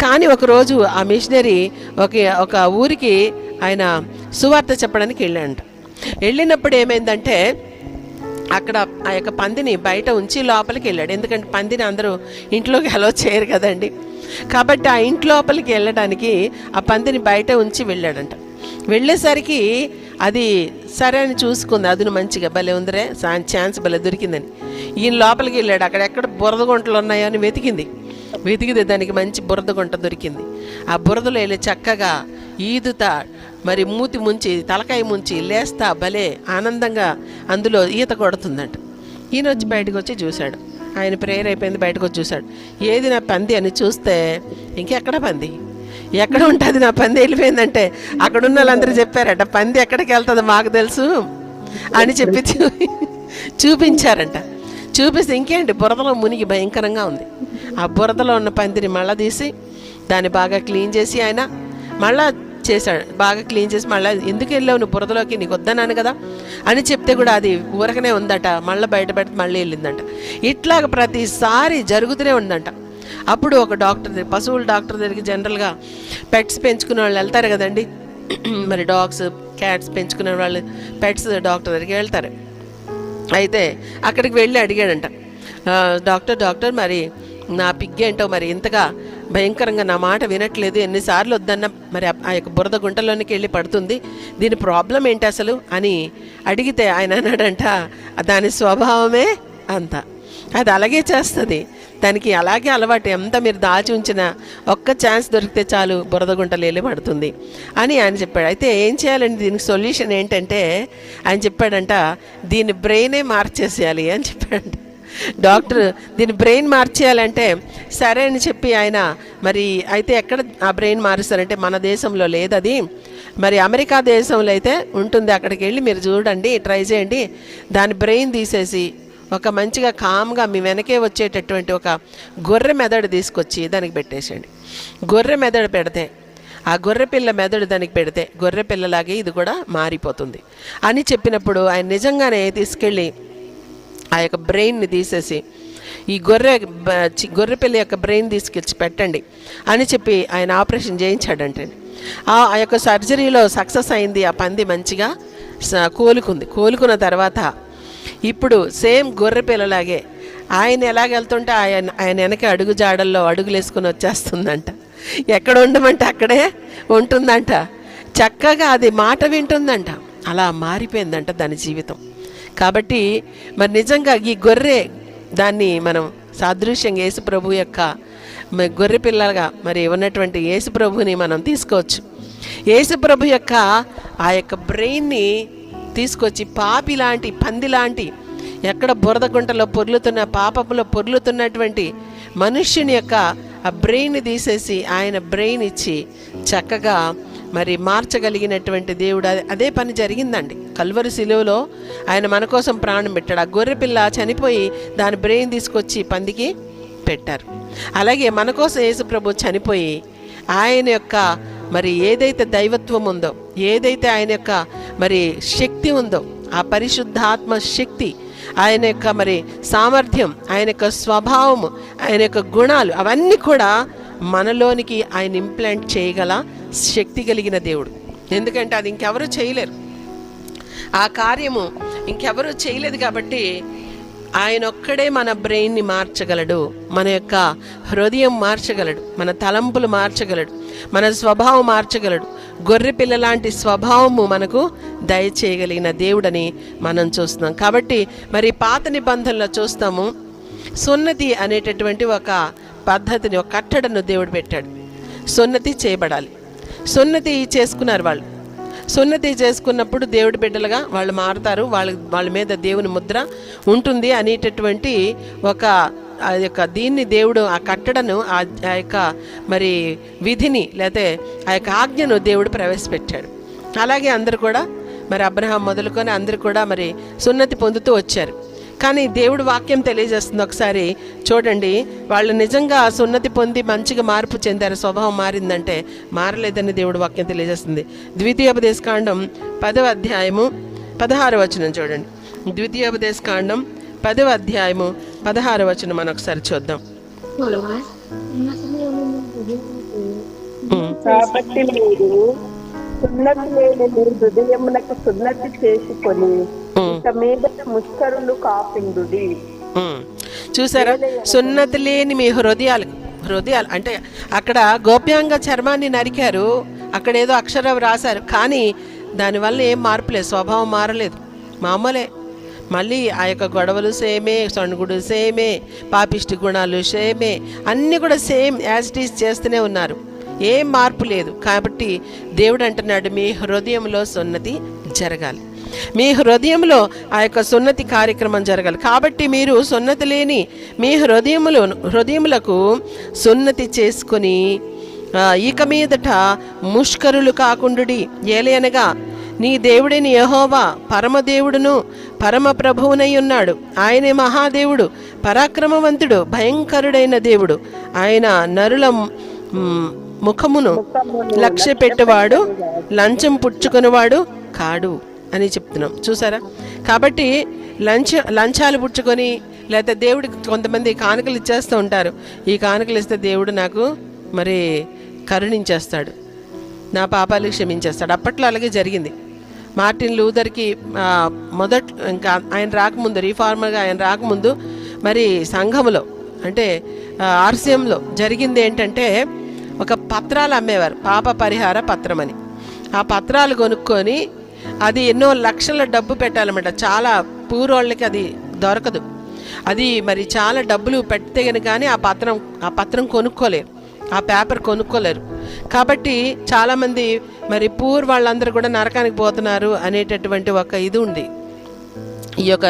కానీ ఒకరోజు ఆ మిషనరీ ఒక ఊరికి ఆయన సువార్త చెప్పడానికి వెళ్ళాడంట. వెళ్ళినప్పుడు ఏమైందంటే అక్కడ ఆ యొక్క పందిని బయట ఉంచి లోపలికి వెళ్ళాడు. ఎందుకంటే పందిని అందరూ ఇంట్లోకి అలో చేయరు కదండి. కాబట్టి ఆ ఇంటి లోపలికి వెళ్ళడానికి ఆ పందిని బయట ఉంచి వెళ్ళాడంట. వెళ్ళేసరికి అది సరే అని చూసుకుంది, అదును మంచిగా భలే ఉందిరే, ఛాన్స్ భలే దొరికిందని. ఈయన లోపలికి వెళ్ళాడు. అక్కడెక్కడ బురద గుంటలు ఉన్నాయో అని వెతికితే దానికి మంచి బురద గుంట దొరికింది. ఆ బురదలో వెళ్ళి చక్కగా ఈదుతా, మరి మూతి ముంచి తలకాయ ముంచి లేస్తా భలే ఆనందంగా అందులో ఈత కొడుతుందంట. ఈయన వచ్చి బయటకు వచ్చి చూశాడు. ఆయన ప్రేయర్ అయిపోయింది, బయటకు వచ్చి చూశాడు. ఏది నా పంది అని చూస్తే ఇంకెక్కడ పంది, ఎక్కడ ఉంటుంది నా పంది వెళ్ళిపోయిందంటే అక్కడున్న వాళ్ళందరూ చెప్పారట, పంది ఎక్కడికి వెళ్తుందో మాకు తెలుసు అని చెప్పి చూపించారంట. చూపిస్తే ఇంకేంటి, బురదలో మునిగి భయంకరంగా ఉంది. ఆ బురదలో ఉన్న పందిని మళ్ళీ తీసి దాన్ని బాగా క్లీన్ చేసి ఆయన మళ్ళా చేశాడు. బాగా క్లీన్ చేసి మళ్ళీ ఎందుకు వెళ్ళావు నువ్వు బురదలోకి, నీకు వద్దన్నాను కదా అని చెప్తే కూడా అది ఊరకనే ఉందట. మళ్ళీ బయటపెడితే మళ్ళీ వెళ్ళిందంట. ఇట్లాగ ప్రతిసారి జరుగుతూనే ఉందంట. అప్పుడు ఒక డాక్టర్ దగ్గర, పశువుల డాక్టర్ దగ్గరికి జనరల్గా పెట్స్ పెంచుకునే వాళ్ళు వెళ్తారు కదండి, మరి డాగ్స్ క్యాట్స్ పెంచుకునే వాళ్ళు పెట్స్ డాక్టర్ దగ్గరికి వెళ్తారు. అయితే అక్కడికి వెళ్ళి అడిగాడంట, డాక్టర్ మరి నా పిగ్ ఏంటో మరి ఇంతగా భయంకరంగా నా మాట వినట్లేదు, ఎన్నిసార్లు వద్దన్నా మరి ఆ యొక్క బురద గుంటలోనికి వెళ్ళి పడుతుంది, దీని ప్రాబ్లం ఏంటి అసలు అని అడిగితే ఆయన అన్నాడంట, దాని స్వభావమే అంత, అది అలాగే చేస్తుంది, దానికి అలాగే అలవాటు, ఎంత మీరు దాచి ఉంచిన ఒక్క ఛాన్స్ దొరికితే చాలు బురద గుంటలు వెళ్ళి పడుతుంది అని ఆయన చెప్పాడు. అయితే ఏం చేయాలండి, దీనికి సొల్యూషన్ ఏంటంటే ఆయన చెప్పాడంట, దీని బ్రెయినే మార్చేసేయాలి అని చెప్పాడంట డాక్టర్. దీని బ్రెయిన్ మార్చేయాలంటే సరే అని చెప్పి ఆయన మరి అయితే ఎక్కడ ఆ బ్రెయిన్ మారుస్తారంటే మన దేశంలో లేదు అది, మరి అమెరికా దేశంలో అయితే ఉంటుంది, అక్కడికి వెళ్ళి మీరు చూడండి, ట్రై చేయండి, దాని బ్రెయిన్ తీసేసి ఒక మంచిగా కామ్గా మీ వెనకే వచ్చేటటువంటి ఒక గొర్రె మెదడు తీసుకొచ్చి దానికి పెట్టేసేయండి. గొర్రె మెదడు పెడితే, ఆ గొర్రె పిల్ల మెదడు దానికి పెడితే గొర్రె పిల్లలాగే ఇది కూడా మారిపోతుంది అని చెప్పినప్పుడు ఆయన నిజంగానే తీసుకెళ్ళి ఆ యొక్క బ్రెయిన్ని తీసేసి ఈ గొర్రె పిల్ల యొక్క బ్రెయిన్ తీసుకొచ్చి పెట్టండి అని చెప్పి ఆయన ఆపరేషన్ చేయించాడంటే ఆ యొక్క సర్జరీలో సక్సెస్ అయింది. ఆ పంది మంచిగా కోలుకున్న తర్వాత ఇప్పుడు సేమ్ గొర్రె పిల్లలాగే ఆయన ఎలాగెళ్తుంటే ఆయన వెనక అడుగు జాడల్లో అడుగులు వేసుకుని వచ్చేస్తుందంట. ఎక్కడ ఉండమంటే అక్కడే ఉంటుందంట, చక్కగా అది మాట వింటుందంట. అలా మారిపోయిందంట దాని జీవితం. కాబట్టి మరి నిజంగా ఈ గొర్రె దాన్ని మనం సాదృశ్యంగా యేసుప్రభు యొక్క గొర్రె పిల్లలుగా మరి ఉన్నటువంటి యేసుప్రభుని మనం తీసుకోవచ్చు. యేసుప్రభు యొక్క ఆ యొక్క బ్రెయిన్ని తీసుకొచ్చి పాపి లాంటి పంది లాంటి ఎక్కడ బురద గుంటలో పొర్లుతున్న పాపంలో పొర్లుతున్నటువంటి మనుష్యుని యొక్క ఆ బ్రెయిన్ తీసేసి ఆయన బ్రెయిన్ ఇచ్చి చక్కగా మరి మార్చగలిగినటువంటి దేవుడు. అదే పని జరిగిందండి కల్వరి శిలువలో. ఆయన మన కోసం ప్రాణం పెట్టాడు. ఆ గొర్రెపిల్ల చనిపోయి దాని బ్రెయిన్ తీసుకొచ్చి పందికి పెట్టారు. అలాగే మన కోసం యేసు ప్రభు చనిపోయి ఆయన యొక్క మరి ఏదైతే దైవత్వం ఉందో, ఏదైతే ఆయన యొక్క మరి శక్తి ఉందో, ఆ పరిశుద్ధాత్మ శక్తి, ఆయన యొక్క మరి సామర్థ్యం, ఆయన యొక్క స్వభావము, ఆయన యొక్క గుణాలు అవన్నీ కూడా మనలోనికి ఆయన ఇంప్లాంట్ చేయగల శక్తి కలిగిన దేవుడు. ఎందుకంటే అది ఇంకెవరూ చేయలేరు. ఆ కార్యము ఇంకెవరూ చేయలేదు కాబట్టి ఆయన ఒక్కడే మన బ్రెయిన్ని మార్చగలడు, మన యొక్క హృదయం మార్చగలడు, మన తలంపులు మార్చగలడు, మన స్వభావం మార్చగలడు. గొర్రె పిల్ల లాంటి స్వభావము మనకు దయచేయగలిగిన దేవుడని మనం చూస్తున్నాం. కాబట్టి మరి పాత నిబంధనలో చూస్తాము, సున్నతి అనేటటువంటి ఒక పద్ధతిని, ఒక కట్టడను దేవుడు పెట్టాడు. సున్నతి చేయబడాలి. సున్నతి చేసుకున్నారు వాళ్ళు. సున్నతి చేసుకున్నప్పుడు దేవుడి బిడ్డలుగా వాళ్ళు మారుతారు, వాళ్ళ మీద దేవుని ముద్ర ఉంటుంది అనేటటువంటి ఒక ఆ యొక్క దీన్ని దేవుడు ఆ కట్టడను ఆ యొక్క మరి విధిని లేకపోతే ఆ యొక్క ఆజ్ఞను దేవుడు ప్రవేశపెట్టాడు. అలాగే అందరూ కూడా మరి అబ్రహాం మొదలుకొని అందరూ కూడా మరి సున్నతి పొందుతూ వచ్చారు. కానీ దేవుడు వాక్యం తెలియజేస్తుంది, ఒకసారి చూడండి, వాళ్ళు నిజంగా సున్నతి పొంది మంచిగా మార్పు చెందారు, స్వభావం మారిందంటే మారలేదని దేవుడు వాక్యం తెలియజేస్తుంది. ద్వితీయోపదేశకాండం 10వ అధ్యాయము 16వ వచనం చూడండి. ద్వితీయోపదేశకాండం 10వ అధ్యాయము 16వ వచనం మనం ఒకసారి చూద్దాం. కాబట్టి మీరు సున్నతి లేని మీ హృదయమునకు సున్నతి చేసుకొని ఇక మీద ముష్కరులు కాపిండుడి. చూసారా, సున్నతి లేని మీ హృదయాలు అంటే అక్కడ గోప్యాంగ చర్మాన్ని నరికారు, అక్కడ ఏదో అక్షరం రాశారు, కానీ దానివల్ల ఏం మార్పు లేదు, స్వభావం మారలేదు, మామూలే. మళ్ళీ ఆ యొక్క గొడవలు సేమే, సణుగుడు సేమే, పాపిష్టి గుణాలు సేమే, అన్నీ కూడా సేమ్ యాజ్ ఇట్ ఈజ్ చేస్తూనే ఉన్నారు, ఏం మార్పు లేదు. కాబట్టి దేవుడు అంటున్నాడు, మీ హృదయంలో సున్నతి జరగాలి, మీ హృదయంలో ఆ యొక్క సున్నతి కార్యక్రమం జరగాలి. కాబట్టి మీరు సున్నతి లేని మీ హృదయములకు సున్నతి చేసుకొని ఇక మీదట ముష్కరులు కాకుండుడి. ఏలయనగా నీ దేవుడైన యెహోవా పరమదేవుడును పరమ ప్రభువునై ఉన్నాడు. ఆయనే మహాదేవుడు, పరాక్రమవంతుడు, భయంకరుడైన దేవుడు. ఆయన నరుల ముఖమును లక్ష్య పెట్టేవాడు, లంచం పుచ్చుకునేవాడు కాడు అని చెప్తున్నాం. చూసారా, కాబట్టి లంచాలు పుచ్చుకొని లేకపోతే దేవుడికి కొంతమంది కానుకలు ఇచ్చేస్తూ ఉంటారు. ఈ కానుకలు ఇస్తే దేవుడు నాకు మరి కరుణించేస్తాడు, నా పాపాలు క్షమించేస్తాడు. అప్పట్లో అలాగే జరిగింది. మార్టిన్ లూథర్కి ఇంకా ఆయన రాకముందు, రీఫార్మర్గా ఆయన రాకముందు మరి సంఘములో అంటే ఆర్సీఎంలో జరిగింది ఏంటంటే, ఒక పత్రాలు అమ్మేవారు, పాప పరిహార పత్రం అని. ఆ పత్రాలు కొనుక్కొని అది ఎన్నో లక్షల డబ్బు పెట్టాలన్నమాట. చాలా పూరోళ్ళకి అది దొరకదు. అది మరి చాలా డబ్బులు పెడితే కానీ ఆ పత్రం కొనుక్కోలేరు, ఆ పేపర్ కొనుక్కోలేరు. కాబట్టి చాలామంది మరి పూర్ వాళ్ళందరూ కూడా నరకానికి పోతున్నారు అనేటటువంటి ఒక ఇది ఉంది. ఈ యొక్క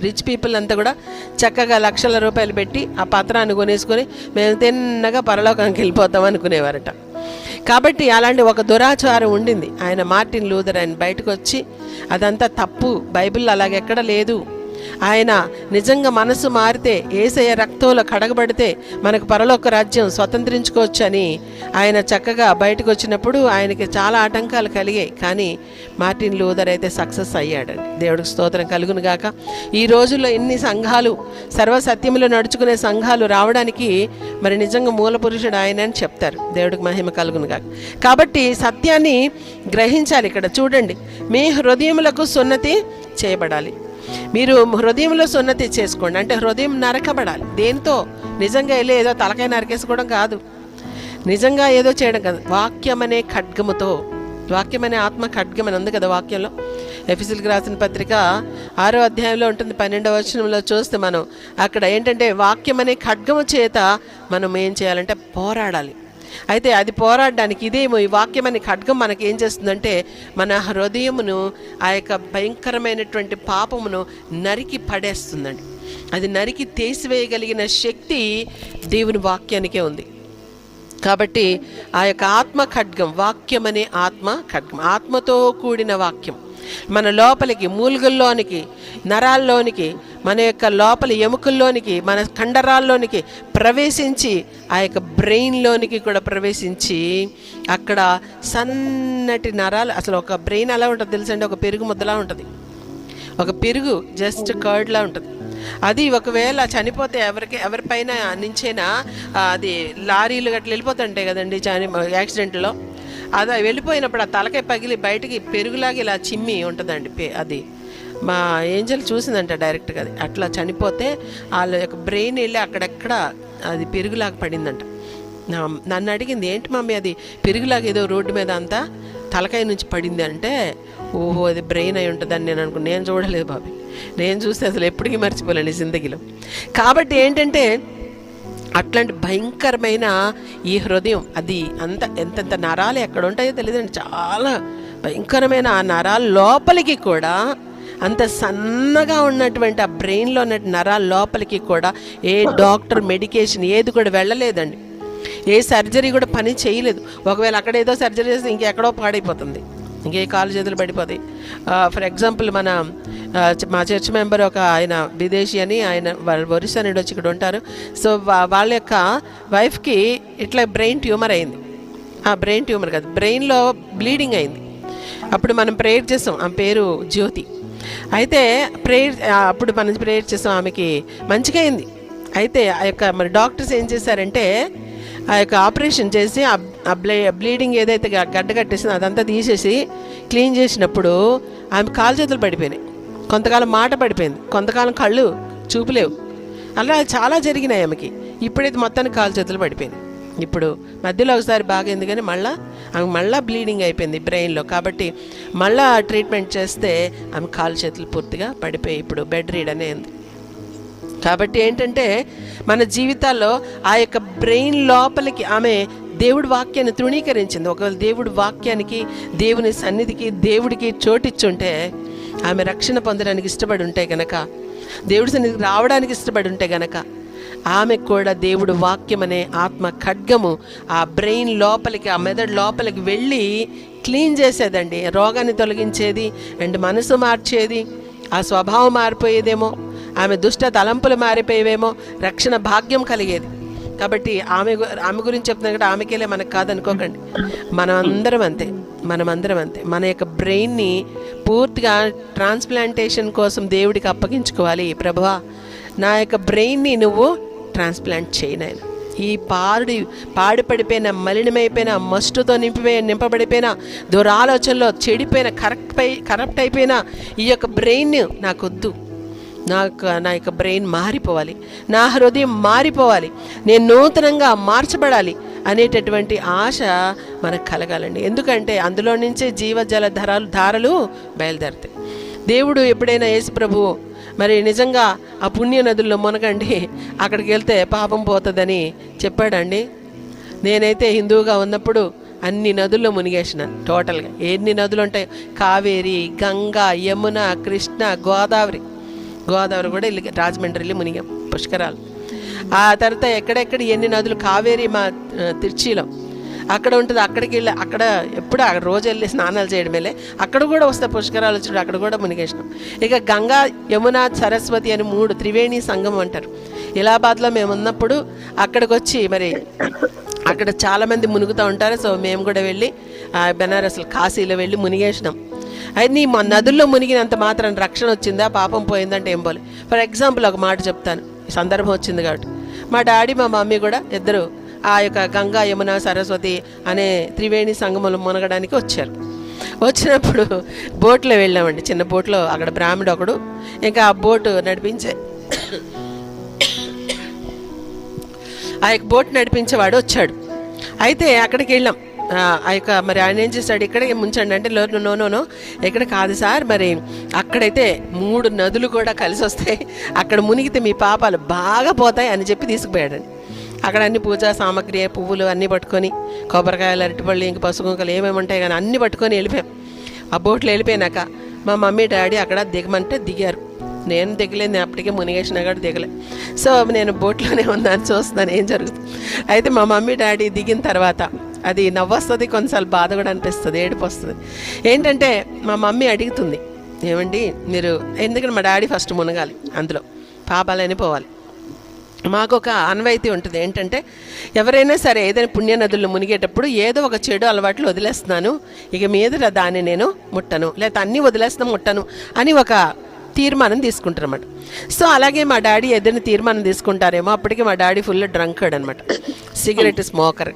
రిచ్ పీపుల్ అంతా కూడా చక్కగా లక్షల రూపాయలు పెట్టి ఆ పత్రాన్ని కొనేసుకొని మేము తిన్నగా పరలోకానికి వెళ్ళిపోతాం అనుకునేవారట. కాబట్టి అలాంటి ఒక దురాచారం ఉండింది. ఆయన మార్టిన్ లూథర్ ఆయన బయటకు వచ్చి అదంతా తప్పు, బైబిల్లో అలాగెక్కడ లేదు, ఆయన నిజంగా మనసు మారితే, యేసయ్య రక్తంలో కడగబడితే మనకు పరలోక రాజ్యం స్వతంత్రించుకోవచ్చు అని ఆయన చక్కగా బయటకు వచ్చినప్పుడు ఆయనకి చాలా ఆటంకాలు కలిగాయి. కానీ మార్టిన్ లూథర్ అయితే సక్సెస్ అయ్యాడండి. దేవుడికి స్తోత్రం కలుగును గాక. ఈ రోజుల్లో ఎన్ని సంఘాలు, సర్వసత్యంలో నడుచుకునే సంఘాలు రావడానికి మరి నిజంగా మూల పురుషుడు ఆయన అని చెప్తారు. దేవుడికి మహిమ కలుగును గాక. కాబట్టి సత్యాన్ని గ్రహించాలి. ఇక్కడ చూడండి, మీ హృదయములకు సున్నతి చేయబడాలి. మీరు హృదయంలో సున్నతి చేసుకోండి. అంటే హృదయం నరకబడాలి. దేనితో? నిజంగా వెళ్ళి ఏదో తలకాయ నరికేసుకోవడం కాదు, నిజంగా ఏదో చేయడం కాదు, వాక్యం అనే ఖడ్గముతో. వాక్యం అనే ఆత్మ ఖడ్గం అని ఉంది కదా వాక్యంలో. ఎఫెసీయులకు రాసిన పత్రిక 6వ అధ్యాయంలో ఉంటుంది, 12వ వచనంలో చూస్తే మనం అక్కడ ఏంటంటే వాక్యం అనే ఖడ్గము చేత మనం ఏం చేయాలంటే పోరాడాలి. అయితే అది పోరాడడానికి ఇదేమో ఈ వాక్యం అనే ఖడ్గం మనకి ఏం చేస్తుందంటే మన హృదయమును ఆ యొక్క భయంకరమైనటువంటి పాపమును నరికి పడేస్తుందండి. అది నరికి తీసివేయగలిగిన శక్తి దేవుని వాక్యానికే ఉంది. కాబట్టి ఆ యొక్క ఆత్మ ఖడ్గం, వాక్యం అనే ఆత్మ ఖడ్గం, ఆత్మతో కూడిన వాక్యం మన లోపలికి, మూలుగుల్లోనికి, నరాల్లోనికి, మన యొక్క లోపల ఎముకల్లోనికి, మన కండరాల్లోనికి ప్రవేశించి ఆ యొక్క బ్రెయిన్లోనికి కూడా ప్రవేశించి అక్కడ సన్నటి నరాలు, అసలు ఒక బ్రెయిన్ ఎలా ఉంటుంది తెలుసండి, ఒక పెరుగు ముద్దలా ఉంటుంది, ఒక పెరుగు జస్ట్ కర్డ్లా ఉంటుంది. అది ఒకవేళ చనిపోతే ఎవరిపైన నుంచైనా అది లారీలు గట్లా వెళ్ళిపోతుంటాయి కదండి యాక్సిడెంట్లో, అది వెళ్ళిపోయినప్పుడు ఆ తలకాయ పగిలి బయటికి పెరుగులాగా ఇలా చిమ్మి ఉంటుందండి. అది మా ఏంజల్ చూసిందంట డైరెక్ట్గా. అది అట్లా చనిపోతే వాళ్ళ యొక్క బ్రెయిన్ వెళ్ళి అక్కడెక్కడ అది పెరుగులాగా పడిందంట. నన్ను అడిగింది, ఏంటి మమ్మీ అది పెరుగులాగా ఏదో రోడ్డు మీద అంతా తలకాయ నుంచి పడింది అంటే, ఓహో అది బ్రెయిన్ అయి ఉంటుందని నేను అనుకున్నాను. నేను చూడలేదు బాబీ, నేను చూస్తే అసలు ఎప్పటికీ మర్చిపోలేండి జిందగీలో. కాబట్టి ఏంటంటే అట్లాంటి భయంకరమైన ఈ హృదయం, అది ఎంతెంత నరాలు ఎక్కడ ఉంటాయో తెలియదండి, చాలా భయంకరమైన ఆ నరాల లోపలికి కూడా, అంత సన్నగా ఉన్నటువంటి ఆ బ్రెయిన్లో ఉన్న నరాల లోపలికి కూడా ఏ డాక్టర్ మెడికేషన్ ఏది కూడా వెళ్ళలేదండి, ఏ సర్జరీ కూడా పని చేయలేదు. ఒకవేళ అక్కడ ఏదో సర్జరీ చేస్తే ఇంకెక్కడో పాడైపోతుంది, ఇంకే కాలు చేతులు పడిపోతాయి. ఫర్ ఎగ్జాంపుల్ మా చర్చ్ మెంబర్ ఒక ఆయన విదేశీ అని, ఆయన ఒరిస్సా నుండి వచ్చి ఇక్కడ ఉంటారు. సో వాళ్ళ యొక్క వైఫ్కి ఇట్లా బ్రెయిన్ ట్యూమర్ అయింది. బ్రెయిన్ ట్యూమర్ కాదు, బ్రెయిన్లో బ్లీడింగ్ అయింది. అప్పుడు మనం ప్రేయర్ చేస్తాం, ఆమె పేరు జ్యోతి. అయితే అప్పుడు మనం ప్రేయర్ చేస్తాం, ఆమెకి మంచిగా అయింది. అయితే ఆ యొక్క మరి డాక్టర్స్ ఏం చేశారంటే ఆ యొక్క ఆపరేషన్ చేసి ఆ బ్లీడింగ్ ఏదైతే గడ్డ కట్టేసిందో అదంతా తీసేసి క్లీన్ చేసినప్పుడు ఆమె కాలు చేతులు పడిపోయినాయి, కొంతకాలం మాట పడిపోయింది, కొంతకాలం కళ్ళు చూపులేవు, అలా చాలా జరిగినాయి ఆమెకి. ఇప్పుడైతే మొత్తానికి కాలు చేతులు పడిపోయినాయి. ఇప్పుడు మధ్యలో ఒకసారి బాగైంది కానీ ఆమె మళ్ళీ బ్లీడింగ్ అయిపోయింది బ్రెయిన్లో. కాబట్టి మళ్ళీ ట్రీట్మెంట్ చేస్తే ఆమె కాలు చేతులు పూర్తిగా పడిపోయి ఇప్పుడు బెడ్ రీడ్ అనేది. కాబట్టి ఏంటంటే మన జీవితాల్లో ఆ యొక్క బ్రెయిన్ లోపలికి ఆమె దేవుడి వాక్యాన్ని తృణీకరించింది. ఒకవేళ దేవుడి వాక్యానికి, దేవుని సన్నిధికి, దేవుడికి చోటిచ్చుంటే, ఆమె రక్షణ పొందడానికి ఇష్టపడి ఉంటే గనక, దేవుడి సన్నిధికి రావడానికి ఇష్టపడి ఉంటే గనక, ఆమెకు కూడా దేవుడు వాక్యం అనే ఆత్మ ఖడ్గము ఆ బ్రెయిన్ లోపలికి, ఆ మెదడు లోపలికి వెళ్ళి క్లీన్ చేసేదండి, రోగాన్ని తొలగించేది అండ్ మనసు మార్చేది, ఆ స్వభావం మారిపోయేదేమో, ఆమె దుష్ట తలంపులు మారిపోయేవేమో, రక్షణ భాగ్యం కలిగేది. కాబట్టి ఆమె గురించి చెప్తున్నాను కదా, ఆమెకేలే మనకు కాదనుకోకండి, మనమందరం అంతే. మన యొక్క బ్రెయిన్ని పూర్తిగా ట్రాన్స్ప్లాంటేషన్ కోసం దేవుడికి అప్పగించుకోవాలి. ప్రభువా, నా యొక్క బ్రెయిన్ని నువ్వు ట్రాన్స్ప్లాంట్ చేయనాయన. ఈ పాడుపడిపోయిన, మలినమైపోయిన, మస్టుతో నింపబడిపోయిన, దురాలోచనలో చెడిపోయిన, కరప్ట్ అయిపోయిన ఈ యొక్క బ్రెయిన్ నాకొద్దు. నా యొక్క బ్రెయిన్ మారిపోవాలి, నా హృదయం మారిపోవాలి, నేను నూతనంగా మార్చబడాలి అనేటటువంటి ఆశ మనకు కలగాలండి. ఎందుకంటే అందులో నుంచే జీవజల ధారలు బయలుదేరుతాయి. దేవుడు ఎప్పుడైనా యేసు ప్రభువు మరి నిజంగా ఆ పుణ్య నదుల్లో మునగండి, అక్కడికి వెళ్తే పాపం పోతుందని చెప్పాడండి. నేనైతే హిందువుగా ఉన్నప్పుడు అన్ని నదుల్లో మునిగేసినాను టోటల్గా. ఎన్ని నదులు ఉంటాయి, కావేరి, గంగా, యమున, కృష్ణ, గోదావరి కూడా రాజమండ్రిలో మునిగాం, పుష్కరాలు. ఆ తర్వాత ఎక్కడెక్కడ ఎన్ని నదులు, కావేరి మా తిరుచిలో అక్కడ ఉంటుంది, అక్కడికి వెళ్ళి అక్కడ ఎప్పుడు రోజు వెళ్ళి స్నానాలు చేయడమేలే, అక్కడ కూడా వస్తే పుష్కరాలు వచ్చి అక్కడ కూడా మునిగేసినాం. ఇక గంగా, యమున, సరస్వతి అని 3 త్రివేణి సంగమం అంటారు. ఇలాహాబాద్లో మేము ఉన్నప్పుడు అక్కడికి వచ్చి మరి అక్కడ చాలామంది మునుగుతూ ఉంటారు. సో మేము కూడా వెళ్ళి బెనారస్లో, కాశీలో వెళ్ళి మునిగేసినాం. అయితే మా నదుల్లో మునిగినంత మాత్రం రక్షణ వచ్చిందా, పాపం పోయిందంటే ఏం పోలే. ఫర్ ఎగ్జాంపుల్ ఒక మాట చెప్తాను, సందర్భం వచ్చింది కాబట్టి. మా డాడీ మా మమ్మీ కూడా ఇద్దరు ఆ యొక్క గంగా, యమున, సరస్వతి అనే త్రివేణి సంగమంలో మునగడానికి వచ్చారు. వచ్చినప్పుడు బోట్లో వెళ్ళామండి, చిన్న బోట్లో. అక్కడ బ్రాహ్మణుడు ఒకడు ఇంకా ఆ బోటు ఆ యొక్క బోట్ నడిపించేవాడు వచ్చాడు. అయితే అక్కడికి వెళ్ళాం. ఆ యొక్క మరి ఆయన ఏం చేస్తాడు, ఇక్కడికి ముంచండి అంటే, నో ఇక్కడ కాదు సార్, మరి అక్కడైతే 3 నదులు కూడా కలిసి వస్తాయి, అక్కడ మునిగితే మీ పాపాలు బాగా పోతాయి అని చెప్పి తీసుకుపోయాడండి. అక్కడ అన్ని పూజా సామాగ్రి, పువ్వులు అన్నీ పట్టుకొని, కొబ్బరికాయలు, అరటిపళ్ళు, ఇంక పసుపు కుంకలు ఏమేమి ఉంటాయి కానీ అన్నీ పట్టుకొని వెళ్ళిపోయాం. ఆ బోట్లో వెళ్ళిపోయినాక మా మమ్మీ డాడీ అక్కడ దిగమంటే దిగారు. నేను దిగలేదు, నేను అప్పటికే మునిగేసినా కూడా దిగలే. సో నేను బోట్లోనే ఉన్నాను, చూస్తున్నాను ఏం జరుగుతుంది. అయితే మా మమ్మీ డాడీ దిగిన తర్వాత అది నవ్వొస్తుంది, కొన్నిసార్లు బాధ కూడా అనిపిస్తుంది, ఏడుపు వస్తుంది. ఏంటంటే మా మమ్మీ అడుగుతుంది, ఏమండి మీరు, ఎందుకంటే మా డాడీ ఫస్ట్ మునగాలి, అందులో పాపాలని పోవాలి. మాకు ఒక అన్వయితీ ఉంటుంది ఏంటంటే, ఎవరైనా సరే ఏదైనా పుణ్యనదుల్లో మునిగేటప్పుడు ఏదో ఒక చెడు అలవాట్లు వదిలేస్తున్నాను, ఇక మీదట దాన్ని నేను ముట్టను, లేకపోతే అన్నీ వదిలేస్తాను ముట్టను అని ఒక తీర్మానం తీసుకుంటారు అన్నమాట. సో అలాగే మా డాడీ ఏదైనా తీర్మానం తీసుకుంటారేమో. అప్పటికి మా డాడీ ఫుల్ డ్రంకర్డ్ అనమాట, సిగరెట్ స్మోకర్.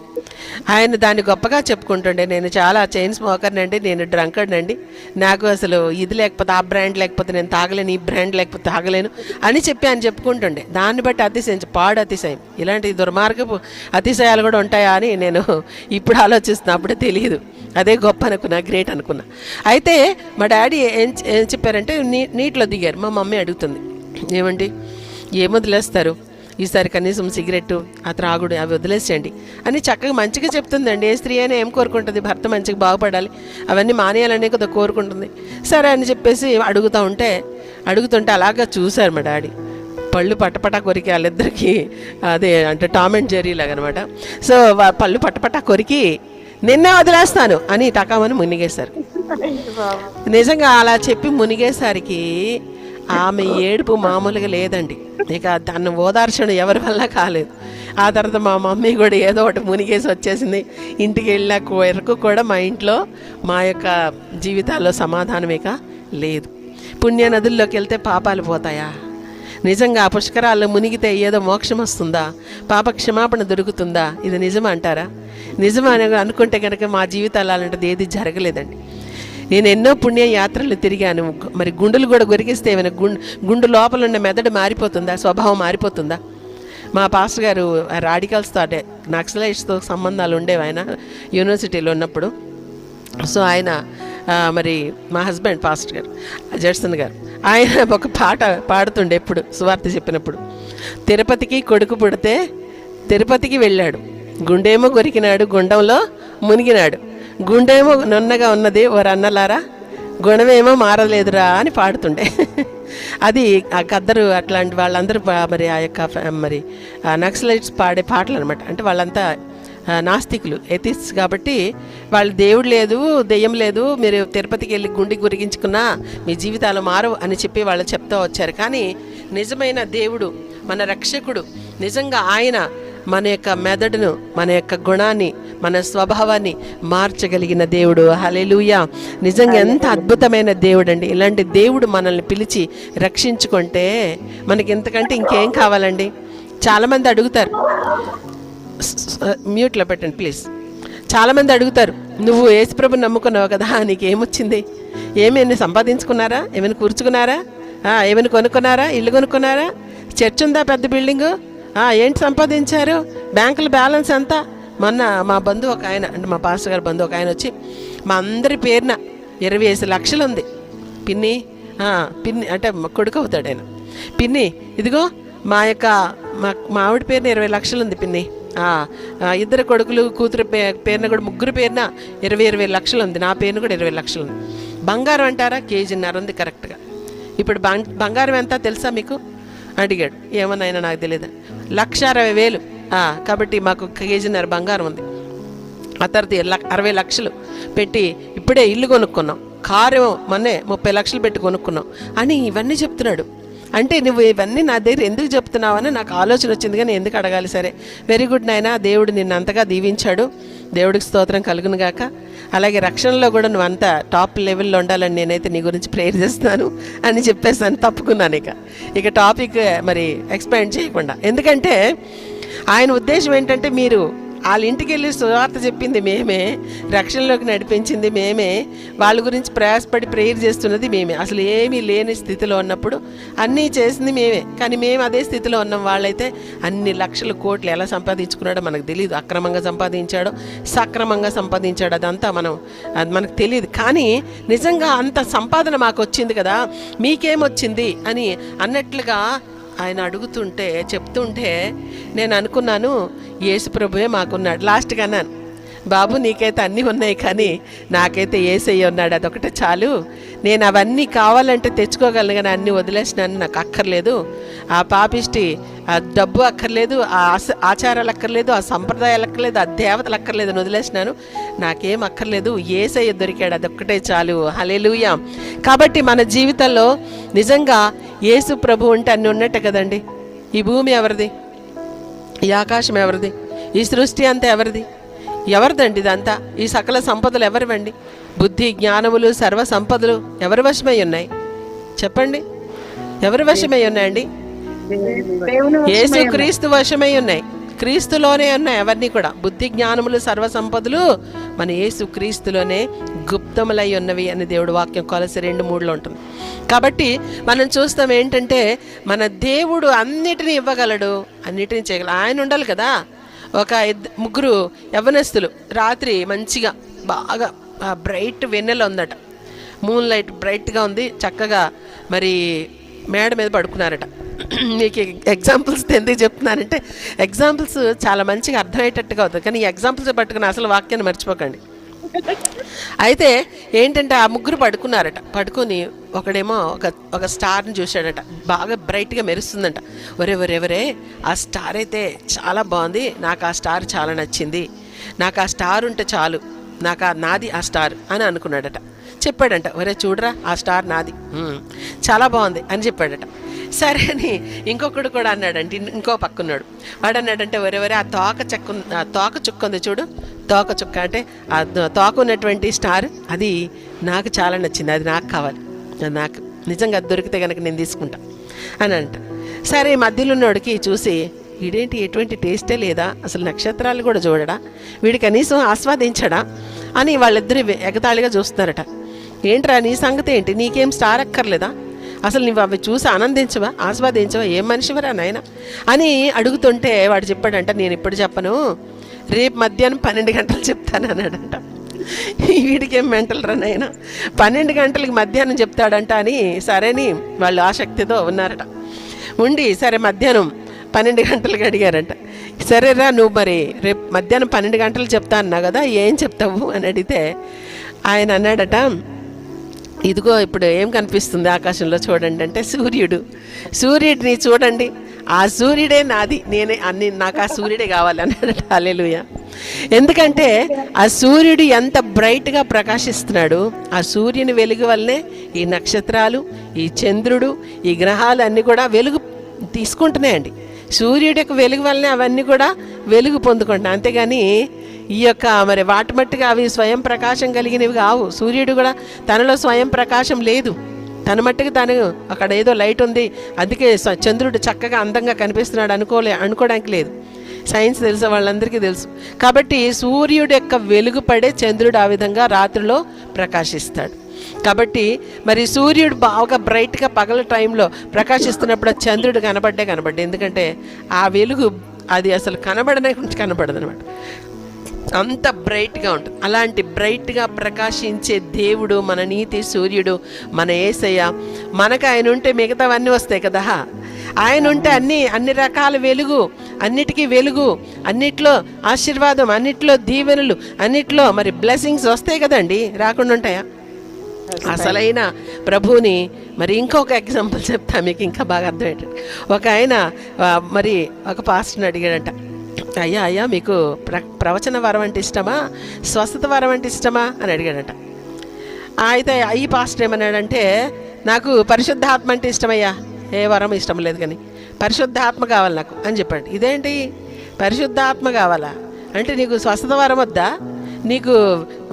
ఆయన దాన్ని గొప్పగా చెప్పుకుంటుండే, నేను చాలా చైన్ స్మోకర్ని అండి, నేను డ్రంకర్డ్ అండి, నాకు అసలు ఇది లేకపోతే ఆ బ్రాండ్ లేకపోతే నేను తాగలేను, ఈ బ్రాండ్ లేకపోతే తాగలేను అని చెప్పి ఆయన చెప్పుకుంటుండే. దాన్ని బట్టి అతిశయించి పాడు అతిశయం, ఇలాంటి దుర్మార్గపు అతిశయాలు కూడా ఉంటాయా అని నేను ఇప్పుడు ఆలోచిస్తున్నా, అప్పుడే తెలియదు. అదే గొప్ప అనుకున్నా, గ్రేట్ అనుకున్నా. అయితే మా డాడీ ఏం చెప్పారంటే, నీటిలో దిగారు. మా మమ్మీ అడుగుతుంది, ఏమండి ఏం వదిలేస్తారు, ఈసారి కనీసం సిగరెట్, ఆ త్రాగుడు అవి వదిలేసేయండి అని చక్కగా మంచిగా చెప్తుందండి. ఏ స్త్రీ అయినా ఏం కోరుకుంటుంది, భర్త మంచిగా బాగుపడాలి, అవన్నీ మానేయాలనే కదా కోరుకుంటుంది. సరే అని చెప్పేసి అడుగుతుంటే అలాగా చూశారు మా డాడీ. పళ్ళు పట్టపటా కొరికి, వాళ్ళిద్దరికి అదే అంటే టామ్ అండ్ జెర్రీ లాగా అనమాట. సో పళ్ళు పట్టపటా కొరికి నిన్నే వదిలేస్తాను అని టకామని మునిగేశారు. నిజంగా అలా చెప్పి మునిగేసరికి ఆమె ఏడుపు మామూలుగా లేదండి. ఇక దాన్ని ఓదార్చడం ఎవరి వల్ల కాలేదు. ఆ తర్వాత మా మమ్మీ కూడా ఏదో ఒకటి మునిగేసి వచ్చేసింది. ఇంటికి వెళ్ళిన వరకు కూడా మా ఇంట్లో మా యొక్క జీవితాల్లో సమాధానమేక లేదు. పుణ్య నదుల్లోకి వెళ్తే పాపాలు పోతాయా? నిజంగా ఆ పుష్కరాల్లో మునిగితే ఏదో మోక్షం వస్తుందా, పాప క్షమాపణ దొరుకుతుందా? ఇది నిజం అంటారా? నిజమని అనుకుంటే కనుక మా జీవితాలు అలాంటిది ఏది జరగలేదండి. నేను ఎన్నో పుణ్య యాత్రలు తిరిగాను. మరి గుండులు కూడా గొరికిస్తే ఏమైనా గుండు లోపల ఉన్న మెదడు మారిపోతుందా, స్వభావం మారిపోతుందా? మా పాస్టర్ గారు రాడికల్స్తో అంటే నక్సలైట్స్తో సంబంధాలు ఉండేవి ఆయన యూనివర్సిటీలో ఉన్నప్పుడు. సో ఆయన మరి మా హస్బెండ్ పాస్టర్ గారు జడ్సన్ గారు, ఆయన ఒక పాట పాడుతుండే ఎప్పుడు సువార్త చెప్పినప్పుడు, తిరుపతికి కొడుకు పుడితే తిరుపతికి వెళ్ళాడు, గుండేమో కొరికినాడు, గుండంలో మునిగినాడు, గుండేమో నున్నగా ఉన్నది వారు అన్నలారా, గుణమేమో మారలేదురా అని పాడుతుండే. అది ఆ గద్దరు అట్లాంటి వాళ్ళందరూ మరి ఆ యొక్క మరి నక్సలైట్స్ పాడే పాటలు అనమాట. అంటే వాళ్ళంతా నాస్తికులు, ఎథిస్ట్స్ కాబట్టి వాళ్ళు దేవుడు లేదు, దెయ్యం లేదు, మీరు తిరుపతికి వెళ్ళి గుండె గురిగించుకున్నా మీ జీవితాలు మారవు అని చెప్పి వాళ్ళు చెప్తూ వచ్చారు. కానీ నిజమైన దేవుడు, మన రక్షకుడు, నిజంగా ఆయన మన యొక్క మెదడును, మన యొక్క గుణాన్ని, మన స్వభావాన్ని మార్చగలిగిన దేవుడు. హల్లెలూయా! నిజంగా ఎంత అద్భుతమైన దేవుడు అండి. ఇలాంటి దేవుడు మనల్ని పిలిచి రక్షించుకుంటే మనకి ఎంతకంటే ఇంకేం కావాలండి? చాలామంది అడుగుతారు, మ్యూట్లో పెట్టండి ప్లీజ్. చాలామంది అడుగుతారు, నువ్వు యేసుప్రభుని నమ్ముకున్నావు కదా, నీకేమొచ్చింది? ఏమైనా సంపాదించుకున్నారా? ఏమైనా కూర్చుకున్నారా? ఏమైనా కొనుక్కున్నారా? ఇల్లు కొనుక్కున్నారా? చర్చ్ ఉందా? పెద్ద బిల్డింగు? ఏంటి సంపాదించారు? బ్యాంకుల బ్యాలెన్స్ ఎంత? మొన్న మా బంధువు ఒక ఆయన, అంటే మా పాస్టర్ గారి బంధువు ఒక ఆయన వచ్చి, మా అందరి పేరున 25 లక్షలు ఉంది పిన్ని. పిన్ని అంటే కొడుకు అవుతాడు ఆయన. పిన్ని ఇదిగో మా ఆవిడ పేరున 20 లక్షలు ఉంది పిన్ని. ఇద్దరు కొడుకులు కూతురు పేరున కూడా, ముగ్గురు పేరున 20 లక్షలు ఉంది. నా పేరున కూడా 20 లక్షలు ఉంది. బంగారం అంటారా? 1.5 కేజీ ఉంది కరెక్ట్గా. ఇప్పుడు బంగారం ఎంత తెలుసా మీకు అడిగాడు. ఏమన్నా నాకు తెలియదు. 1,60,000. కాబట్టి మాకు 1.5 కేజీ బంగారం ఉంది. ఆ తర్వాత 60 లక్షలు పెట్టి ఇప్పుడే ఇల్లు కొనుక్కున్నాం, కారు మొన్నే 30 లక్షలు పెట్టి కొనుక్కున్నాం అని ఇవన్నీ చెప్తున్నాడు. అంటే నువ్వు ఇవన్నీ నా దగ్గర ఎందుకు చెప్తున్నావని నాకు ఆలోచన వచ్చింది, కానీ ఎందుకు అడగాలి? సరే, వెరీ గుడ్ నాయనా, దేవుడు నిన్ను అంతగా దీవించాడు, దేవుడికి స్తోత్రం కలుగును గాక. అలాగే రక్షణలో కూడా నువ్వు అంతా టాప్ లెవెల్లో ఉండాలని నేనైతే నీ గురించి ప్రేయర్ చేస్తున్నాను అని చెప్పేసాను. తప్పుకున్నాను. ఇక టాపిక్ మరి ఎక్స్పాండ్ చేయకుండా, ఎందుకంటే ఆయన ఉద్దేశం ఏంటంటే, మీరు వాళ్ళ ఇంటికి వెళ్ళి సువార్త చెప్పింది మేమే, రక్షణలోకి నడిపించింది మేమే, వాళ్ళ గురించి ప్రయాసపడి ప్రేయర్ చేస్తున్నది మేమే. అసలు ఏమీ లేని స్థితిలో ఉన్నప్పుడు అన్నీ చేసింది మేమే. కానీ మేము అదే స్థితిలో ఉన్నాం. వాళ్ళైతే అన్ని లక్షల కోట్లు ఎలా సంపాదించుకున్నాడో మనకు తెలియదు. అక్రమంగా సంపాదించాడో సక్రమంగా సంపాదించాడో అదంతా మనకు తెలియదు. కానీ నిజంగా అంత సంపాదన మాకు వచ్చింది కదా, మీకేమొచ్చింది అని అన్నట్లుగా ఆయన అడుగుతుంటే చెప్తుంటే నేను అనుకున్నాను యేసు ప్రభువే మాకున్నాడు. లాస్ట్గా అన్నాను, బాబు నీకైతే అన్నీ ఉన్నాయి కానీ నాకైతే యేసయ్య ఉన్నాడు, అదొకటే చాలు. నేను అవన్నీ కావాలంటే తెచ్చుకోగలను కానీ అన్నీ వదిలేసినాను, నాకు అక్కర్లేదు. ఆ పాపిష్టి ఆ డబ్బు అక్కర్లేదు, ఆ ఆచారాలు అక్కర్లేదు, ఆ సంప్రదాయాలు అక్కర్లేదు, ఆ దేవతలు అక్కర్లేదు, వదిలేసినాను. నాకేం అక్కర్లేదు, యేసయ్య దొరికాడు, అదొక్కటే చాలు. హల్లెలూయా. కాబట్టి మన జీవితంలో నిజంగా యేసు ప్రభు ఉంటే అన్నీ ఉన్నట్టే కదండి. ఈ భూమి ఎవరిది? ఈ ఆకాశం ఎవరిది? ఈ సృష్టి అంతా ఎవరిది? ఎవరిదండి ఇదంతా? ఈ సకల సంపదలు ఎవరివండి? బుద్ధి జ్ఞానములు సర్వ సంపదలు ఎవరి వశమై ఉన్నాయి చెప్పండి? ఎవరి వశమై ఉన్నాయండి? యేసు క్రీస్తు వశమై ఉన్నాయి. క్రీస్తులోనే ఉన్నాయి అవన్నీ కూడా. బుద్ధి జ్ఞానములు సర్వ సంపదలు మన యేసు క్రీస్తులోనే గుప్తములై ఉన్నవి అని దేవుడు వాక్యం కొలసి 2:3 ఉంటుంది. కాబట్టి మనం చూస్తాం ఏంటంటే మన దేవుడు అన్నిటినీ ఇవ్వగలడు, అన్నిటినీ చేయగలడు. ఆయన ఉండాలి కదా. ఒక ముగ్గురు యవ్వనస్తులు రాత్రి మంచిగా బాగా బ్రైట్ వెన్నెల ఉందట, మూన్ లైట్ బ్రైట్గా ఉంది, చక్కగా మరి మేడ మీద పడుకున్నారట. మీకు ఎగ్జాంపుల్స్ ఎందుకు చెప్తున్నానంటే ఎగ్జాంపుల్స్ చాలా మంచిగా అర్థమయ్యేటట్టుగా అవుతుంది, కానీ ఈ ఎగ్జాంపుల్స్ పట్టుకుని అసలు వాక్యాన్ని మర్చిపోకండి. అయితే ఏంటంటే ఆ ముగ్గురు పడుకున్నారట. పడుకొని ఒకడేమో ఒక స్టార్ని చూశాడట, బాగా బ్రైట్గా మెరుస్తుందంట. ఒరే ఆ స్టార్ అయితే చాలా బాగుంది, నాకు ఆ స్టార్ చాలా నచ్చింది, నాకు ఆ స్టార్ ఉంటే చాలు, నాది ఆ స్టార్ అని అనుకున్నాడట. చెప్పాడంట, ఒరే చూడరా ఆ స్టార్ నాది, చాలా బాగుంది అని చెప్పాడట. సరే అని ఇంకొకడు కూడా అన్నాడంటే, ఇంకో పక్కన్నాడు. వాడు అన్నాడంటే, ఒరే ఆ తోక చుక్క ఉంది చూడు, తోక చుక్క అంటే ఆ తోక ఉన్నటువంటి స్టార్ అది నాకు చాలా నచ్చింది, అది నాకు కావాలి, నాకు నిజంగా అది దొరికితే కనుక నేను తీసుకుంటా అని అంట. సరే మధ్యలో ఉన్నోడికి చూసి, వీడేంటి ఎటువంటి టేస్టే లేదా, అసలు నక్షత్రాలు కూడా చూడడా, వీడి కనీసం ఆస్వాదించడా అని వాళ్ళిద్దరు ఎగతాళిగా చూస్తున్నారట. ఏంట్రా నీ సంగతి ఏంటి, నీకేం స్టార్ అక్కర్లేదా, అసలు నువ్వు అవి చూసి ఆనందించవా, ఆస్వాదించవా, ఏం మనిషివరా నాయన అని అడుగుతుంటే వాడు చెప్పాడంట, నేను ఇప్పుడు చెప్పను, రేపు మధ్యాహ్నం 12 గంటలు చెప్తాను అన్నాడంట. వీడికేం మెంటల్ రా నాయన, 12 గంటలకి మధ్యాహ్నం చెప్తాడంట అని సరేని వాళ్ళు ఆసక్తితో ఉన్నారట. ఉండి సరే మధ్యాహ్నం 12 గంటలకి అడిగారంట. సరేరా నువ్వు మరి రేపు మధ్యాహ్నం 12 గంటలు చెప్తా అన్నావు కదా, ఏం చెప్తావు అని అడిగితే ఆయన అన్నాడట, ఇదిగో ఇప్పుడు ఏం కనిపిస్తుంది ఆకాశంలో చూడండి అంటే, సూర్యుడిని చూడండి, ఆ సూర్యుడే నాది, నాకు ఆ సూర్యుడే కావాలి అన్నాడట. హల్లెలూయా. ఎందుకంటే ఆ సూర్యుడు ఎంత బ్రైట్గా ప్రకాశిస్తున్నాడు, ఆ సూర్యుని వెలుగు వల్లనే ఈ నక్షత్రాలు, ఈ చంద్రుడు, ఈ గ్రహాలు అన్నీ కూడా వెలుగు తీసుకుంటున్నాయండి. సూర్యుడి యొక్క వెలుగు వల్లనే అవన్నీ కూడా వెలుగు పొందుకుంటున్నాయి. అంతేగాని ఈ యొక్క మరి వాటి మట్టుగా అవి స్వయం ప్రకాశం కలిగినవి కావు. సూర్యుడు కూడా తనలో స్వయం ప్రకాశం లేదు, తన మట్టుకు తను అక్కడ ఏదో లైట్ ఉంది అందుకే చంద్రుడు చక్కగా అందంగా కనిపిస్తున్నాడు అనుకోవడానికి లేదు. సైన్స్ తెలిసే వాళ్ళందరికీ తెలుసు. కాబట్టి సూర్యుడు యొక్క వెలుగు పడే చంద్రుడు ఆ విధంగా రాత్రిలో ప్రకాశిస్తాడు. కాబట్టి మరి సూర్యుడు బాగా బ్రైట్గా పగల టైంలో ప్రకాశిస్తున్నప్పుడు చంద్రుడు కనబడ్డే, ఎందుకంటే ఆ వెలుగు అది అసలు కనబడదు అనమాట, అంత బ్రైట్గా ఉంటుంది. అలాంటి బ్రైట్గా ప్రకాశించే దేవుడు మన నీతి సూర్యుడు, మన యేసయ్య. మనకు ఆయన ఉంటే మిగతావన్నీ వస్తాయి కదా. ఆయన ఉంటే అన్ని రకాల వెలుగు, అన్నిటికీ వెలుగు, అన్నిట్లో ఆశీర్వాదం, అన్నిట్లో దీవెనలు, అన్నిట్లో మరి బ్లెస్సింగ్స్ వస్తాయి కదండి, రాకుండా ఉంటాయా? అసలైన ప్రభువుని మరి ఇంకొక ఎగ్జాంపుల్ చెప్తా మీకు ఇంకా బాగా అర్థమయ్యేటట్టు. ఒక ఆయన మరి ఒక పాస్టర్ని అడిగాడంట, అయ్యా మీకు ప్రవచన వరం అంటే ఇష్టమా, స్వస్థత వరం అంటే ఇష్టమా అని అడిగాడట. అయితే ఈ పాస్టర్ ఏమన్నాడంటే, నాకు పరిశుద్ధాత్మ అంటే ఇష్టమయ్యా, ఏ వరం ఇష్టం లేదు కానీ పరిశుద్ధాత్మ కావాలి నాకు అని చెప్పాడు. ఇదేంటి పరిశుద్ధాత్మ కావాలా అంటే, నీకు స్వస్థత వరం వద్దా, నీకు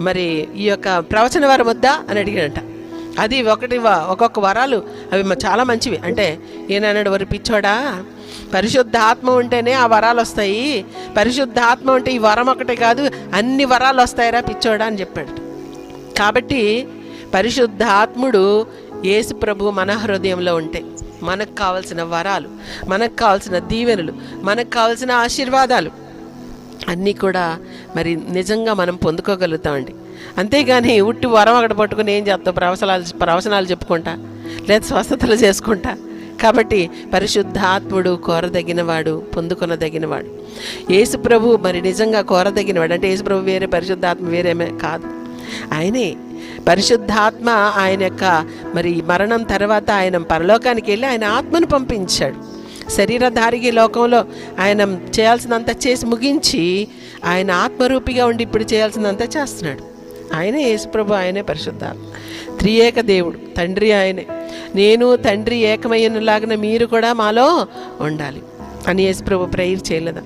మరి ఈ యొక్క ప్రవచన వరం వద్దా అని అడిగాడంట. అది ఒక్కొక్క వరాలు అవి చాలా మంచివి. అంటే ఏనన్నాడు, వరి పిచ్చోడా, పరిశుద్ధాత్మ ఉంటేనే ఆ వరాలు వస్తాయి, పరిశుద్ధాత్మ ఉంటే ఈ వరం ఒకటే కాదు అన్ని వరాలు వస్తాయిరా పిచ్చోడా అని చెప్పాడు. కాబట్టి పరిశుద్ధాత్ముడు యేసు ప్రభు మన హృదయంలో ఉంటే మనకు కావాల్సిన వరాలు, మనకు కావాల్సిన దీవెనలు, మనకు కావాల్సిన ఆశీర్వాదాలు అన్నీ కూడా మరి నిజంగా మనం పొందుకోగలుగుతామండి. అంతేగాని ఉట్టి వరం అక్కడ పట్టుకుని ఏం చేస్తావు, ప్రవచనాలు చెప్పుకుంటా లేదా స్వస్థతలు చేసుకుంటా కాబట్టి పరిశుద్ధాత్ముడు కోరదగినవాడు, పొందుకొనదగినవాడు. యేసు ప్రభు మరి నిజంగా కోరదగినవాడు. అంటే యేసు ప్రభు వేరే, పరిశుద్ధాత్మ వేరేమే కాదు, ఆయనే పరిశుద్ధాత్మ. ఆయన యొక్క మరి మరణం తర్వాత ఆయన పరలోకానికి వెళ్ళి ఆయన ఆత్మను పంపించాడు. శరీరధారికి లోకంలో ఆయన చేయాల్సినంత చేసి ముగించి ఆయన ఆత్మరూపిగా ఉండి ఇప్పుడు చేయాల్సినంత చేస్తున్నాడు. ఆయనే యేసుప్రభు, ఆయనే పరిశుద్ధాత్మ. త్రియేక దేవుడు, తండ్రి ఆయనే. నేను తండ్రి ఏకమయ్యనులాగా మీరు కూడా మాలో ఉండాలి అని యేసుప్రభు ప్రేయర్ చేయలేదా?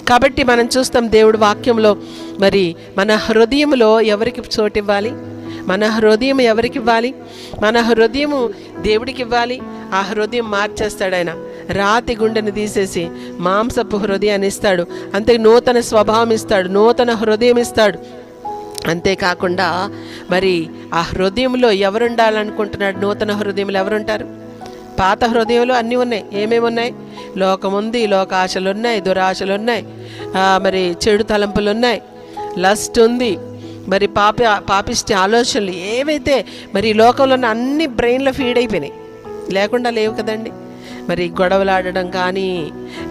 కాబట్టి మనం చూస్తాం దేవుడు వాక్యంలో మరి మన హృదయంలో ఎవరికి చోటు ఇవ్వాలి, మన హృదయం ఎవరికి ఇవ్వాలి? మన హృదయము దేవుడికి ఇవ్వాలి. ఆ హృదయం మార్చేస్తాడు ఆయన. రాతి గుండెని తీసేసి మాంసపు హృదయాన్ని ఇస్తాడు. అంతే నూతన స్వభావం ఇస్తాడు, నూతన హృదయం ఇస్తాడు. అంతేకాకుండా మరి ఆ హృదయంలో ఎవరుండాలనుకుంటున్నాడు? నూతన హృదయంలో ఎవరుంటారు? పాత హృదయంలో అన్నీ ఉన్నాయి. ఏమేమి ఉన్నాయి? లోకం ఉంది, లోకాశలు ఉన్నాయి, దురాశలు ఉన్నాయి, మరి చెడు తలంపులు ఉన్నాయి, లస్ట్ ఉంది, మరి పాపిష్టి ఆలోచనలు ఏవైతే మరి లోకంలో ఉన్న అన్ని బ్రెయిన్లో ఫీడ్ అయిపోయినాయి, లేకుండా లేవు కదండి. మరి గొడవలాడడం కానీ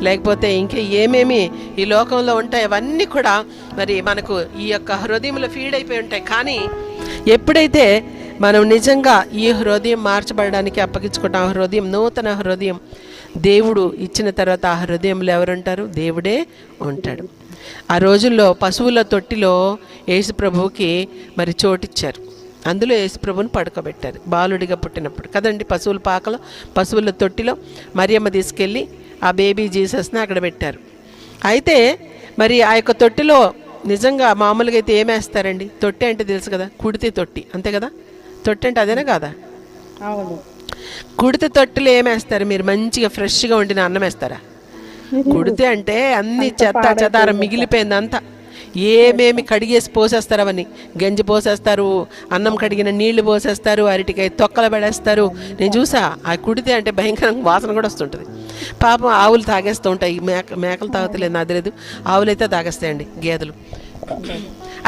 లేకపోతే ఇంకా ఏమేమి ఈ లోకంలో ఉంటాయి అవన్నీ కూడా మరి మనకు ఈ యొక్క హృదయంలో ఫీడ్ అయిపోయి ఉంటాయి. కానీ ఎప్పుడైతే మనం నిజంగా ఈ హృదయం మార్చబడడానికి అప్పగించుకుంటాం, ఆ హృదయం నూతన హృదయం దేవుడు ఇచ్చిన తర్వాత ఆ హృదయంలో ఎవరుంటారు? దేవుడే ఉంటాడు. ఆ రోజుల్లో పశువుల తొట్టిలో యేసుప్రభువుకి మరి చోటిచ్చారు. అందులో యేసుప్రభుని పడుకోబెట్టారు బాలుడిగా పుట్టినప్పుడు కదండి. పశువుల పాకలో, పశువుల తొట్టిలో మరియమ్మ తీసుకెళ్ళి ఆ బేబీ జీసస్ని అక్కడ పెట్టారు. అయితే మరి ఆ యొక్క తొట్టిలో నిజంగా మామూలుగా అయితే ఏమేస్తారండి? తొట్టి అంటే తెలుసు కదా, కుడితే తొట్టి, అంతే కదా. తొట్టి అంటే అదేనా కాదా? అవును. కుడితే తొట్టిలో ఏమేస్తారు మీరు? మంచిగా ఫ్రెష్గా వండిన అన్నం వేస్తారా? కుడితే అంటే అన్ని చెత్త చెదారం మిగిలిపోయింది అంతా, ఏమేమి కడిగేసి పోసేస్తారు, అవన్నీ గంజి పోసేస్తారు, అన్నం కడిగిన నీళ్లు పోసేస్తారు, అరటికాయ తొక్కలు పడేస్తారు. నేను చూసా. ఆ కుడితే అంటే భయంకరంగా వాసన కూడా వస్తుంటుంది. పాపం ఆవులు తాగేస్తూ ఉంటాయి. మేకలు తాగుతలేదు నాకు తెలియదు, ఆవులైతే తాగేస్తాయండి, గేదెలు.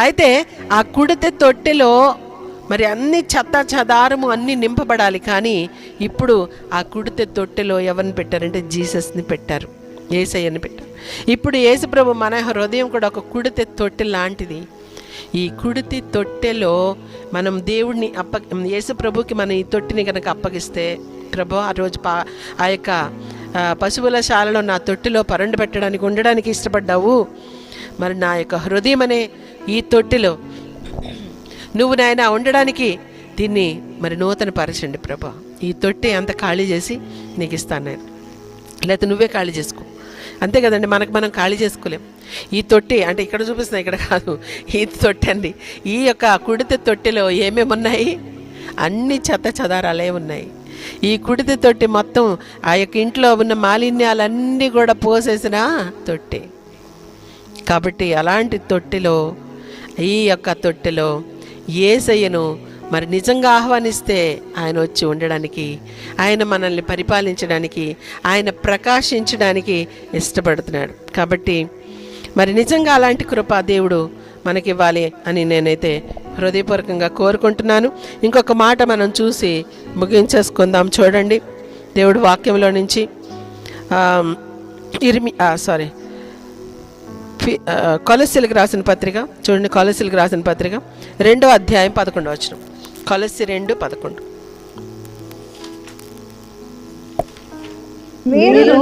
అయితే ఆ కుడితే తొట్టెలో మరి అన్ని చెత్త చెదారము అన్నీ నింపబడాలి. కానీ ఇప్పుడు ఆ కుడితే తొట్టెలో ఎవరిని పెట్టారంటే జీసస్ని పెట్టారు, యేసయ్యని పెట్టారు. ఇప్పుడు యేసుప్రభు మన హృదయం కూడా ఒక కుడితే తొట్టె లాంటిది. ఈ కుడితి తొట్టెలో మనం దేవుడిని యేసుప్రభుకి మన ఈ తొట్టిని కనుక అప్పగిస్తే, ప్రభు ఆ రోజు ఆ యొక్క పశువుల శాలలో నా తొట్టిలో పరండు పెట్టడానికి ఉండడానికి ఇష్టపడ్డావు, మరి నా యొక్క హృదయం అనే ఈ తొట్టిలో నువ్వు నాయన ఉండడానికి దీన్ని మరి నూతన పరచండి ప్రభా. ఈ తొట్టి అంత ఖాళీ చేసి నీకు ఇస్తాను నేను, లేకపోతే నువ్వే ఖాళీ చేసుకో. అంతే కదండి, మనం ఖాళీ చేసుకోలేం. ఈ తొట్టి అంటే ఇక్కడ చూపిస్తున్నా, ఇక్కడ కాదు, ఈ తొట్టి అండి. ఈ యొక్క కుడితే తొట్టిలో ఏమేమి ఉన్నాయి? అన్ని చెత్త చెదారాలే ఉన్నాయి. ఈ కుడితే తొట్టి మొత్తం ఆ యొక్క ఇంట్లో ఉన్న మాలిన్యాలన్నీ కూడా పోసేసిన తొట్టి. కాబట్టి అలాంటి తొట్టిలో, ఈ యొక్క తొట్టిలో యేసయ్యను మరి నిజంగా ఆహ్వానిస్తే ఆయన వచ్చి ఉండడానికి, ఆయన మనల్ని పరిపాలించడానికి, ఆయన ప్రకాశించడానికి ఇష్టపడుతున్నాడు. కాబట్టి మరి నిజంగా అలాంటి కృప దేవుడు మనకివ్వాలి అని నేనైతే హృదయపూర్వకంగా కోరుకుంటున్నాను. ఇంకొక మాట మనం చూసి ముగించేసుకుందాం. చూడండి దేవుడు వాక్యంలో నుంచి కొలస్సీలకు రాసిన పత్రిక చూడండి. కొలస్సీలకు రాసిన పత్రిక 2వ అధ్యాయం 11వ వచనం. కొలస్సీ 2:11. మీరు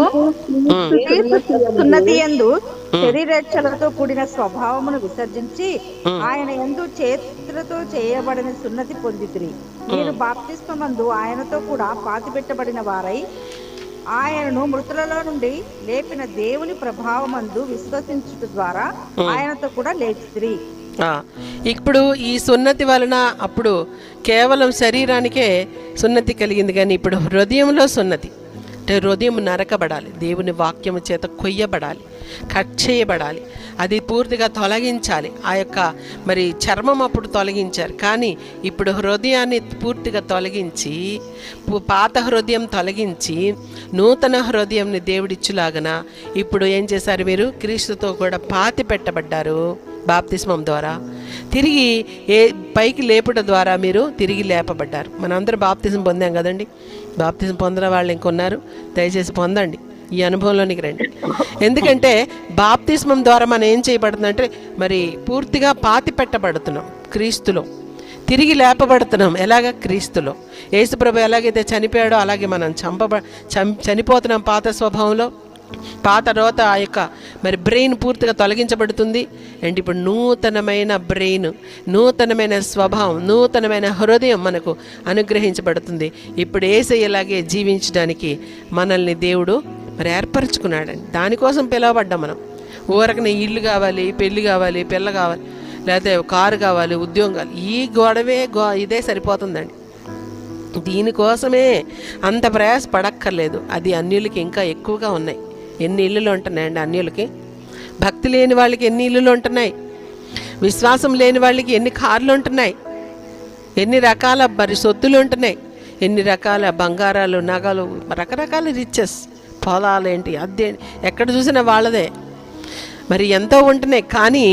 సున్నతి యందు శరీరేచ్ఛలతో కూడిన స్వభావమును విసర్జించి ఆయన యందు చేతులతో చేయబడిన సున్నతి పొందితిరి. మీరు బాప్తిస్మమందు ఆయనతో కూడా పాతిపెట్టబడిన వారై ఆయనను మృతులలో నుండి లేపిన దేవుని ప్రభావమందు విశ్వసించుట ద్వారా ఆయనతో కూడా లేచితిరి. ఇప్పుడు ఈ సున్నతి వలన అప్పుడు కేవలం శరీరానికే సున్నతి కలిగింది, కానీ ఇప్పుడు హృదయంలో సున్నతి అంటే హృదయం నరకబడాలి, దేవుని వాక్యము చేత కొయ్యబడాలి, కట్ చేయబడాలి, అది పూర్తిగా తొలగించాలి. ఆ యొక్క మరి చర్మం అప్పుడు తొలగించారు, కానీ ఇప్పుడు హృదయాన్ని పూర్తిగా తొలగించి, పాత హృదయం తొలగించి నూతన హృదయంని దేవుడిచ్చులాగన ఇప్పుడు ఏం చేశారు? మీరు క్రీస్తుతో కూడా పాతి పెట్టబడ్డారు. బాప్తిస్మం ద్వారా, తిరిగి పైకి లేపుట ద్వారా మీరు తిరిగి లేపబడ్డారు. మనందరం బాప్తిజం పొందాం కదండి. బాప్తిజం పొందిన వాళ్ళు ఇంకొన్నారు, దయచేసి పొందండి, ఈ అనుభవంలోనికి రండి. ఎందుకంటే బాప్తిస్మం ద్వారా మనం ఏం చేయబడుతుందంటే మరి పూర్తిగా పాతి పెట్టబడుతున్నాం క్రీస్తులో, తిరిగి లేపబడుతున్నాం. ఎలాగ? క్రీస్తులో. యేసుప్రభు ఎలాగైతే చనిపోయాడో అలాగే మనం చనిపోతున్నాం పాత స్వభావంలో. పాత రోత ఆ యొక్క మరి బ్రెయిన్ పూర్తిగా తొలగించబడుతుంది. అండ్ ఇప్పుడు నూతనమైన బ్రెయిన్, నూతనమైన స్వభావం, నూతనమైన హృదయం మనకు అనుగ్రహించబడుతుంది. ఇప్పుడు యేసయ్యలాగే జీవించడానికి మనల్ని దేవుడు మరి ఏర్పరచుకున్నాడండి. దానికోసం పిలవబడ్డాం మనం. ఊరకనే ఇల్లు కావాలి, పెళ్ళి కావాలి, పిల్ల కావాలి, లేకపోతే కారు కావాలి, ఉద్యోగం కావాలి, ఈ గొడవే ఇదే సరిపోతుందండి. దీనికోసమే అంత ప్రయాస పడక్కర్లేదు. అది అన్యులకి ఇంకా ఎక్కువగా ఉన్నాయి. ఎన్ని ఇల్లులు ఉంటున్నాయండి అన్యులకి? భక్తి లేని వాళ్ళకి ఎన్ని ఇల్లులు ఉంటున్నాయి? విశ్వాసం లేని వాళ్ళకి ఎన్ని కార్లు ఉంటున్నాయి? ఎన్ని రకాల మరి సొత్తులు ఉంటున్నాయి? ఎన్ని రకాల బంగారాలు, నగలు, రకరకాల రిచెస్, పొలాలు ఏంటి, అద్దె, ఎక్కడ చూసినా వాళ్ళదే మరి ఎంతో ఉంటున్నాయి. కానీ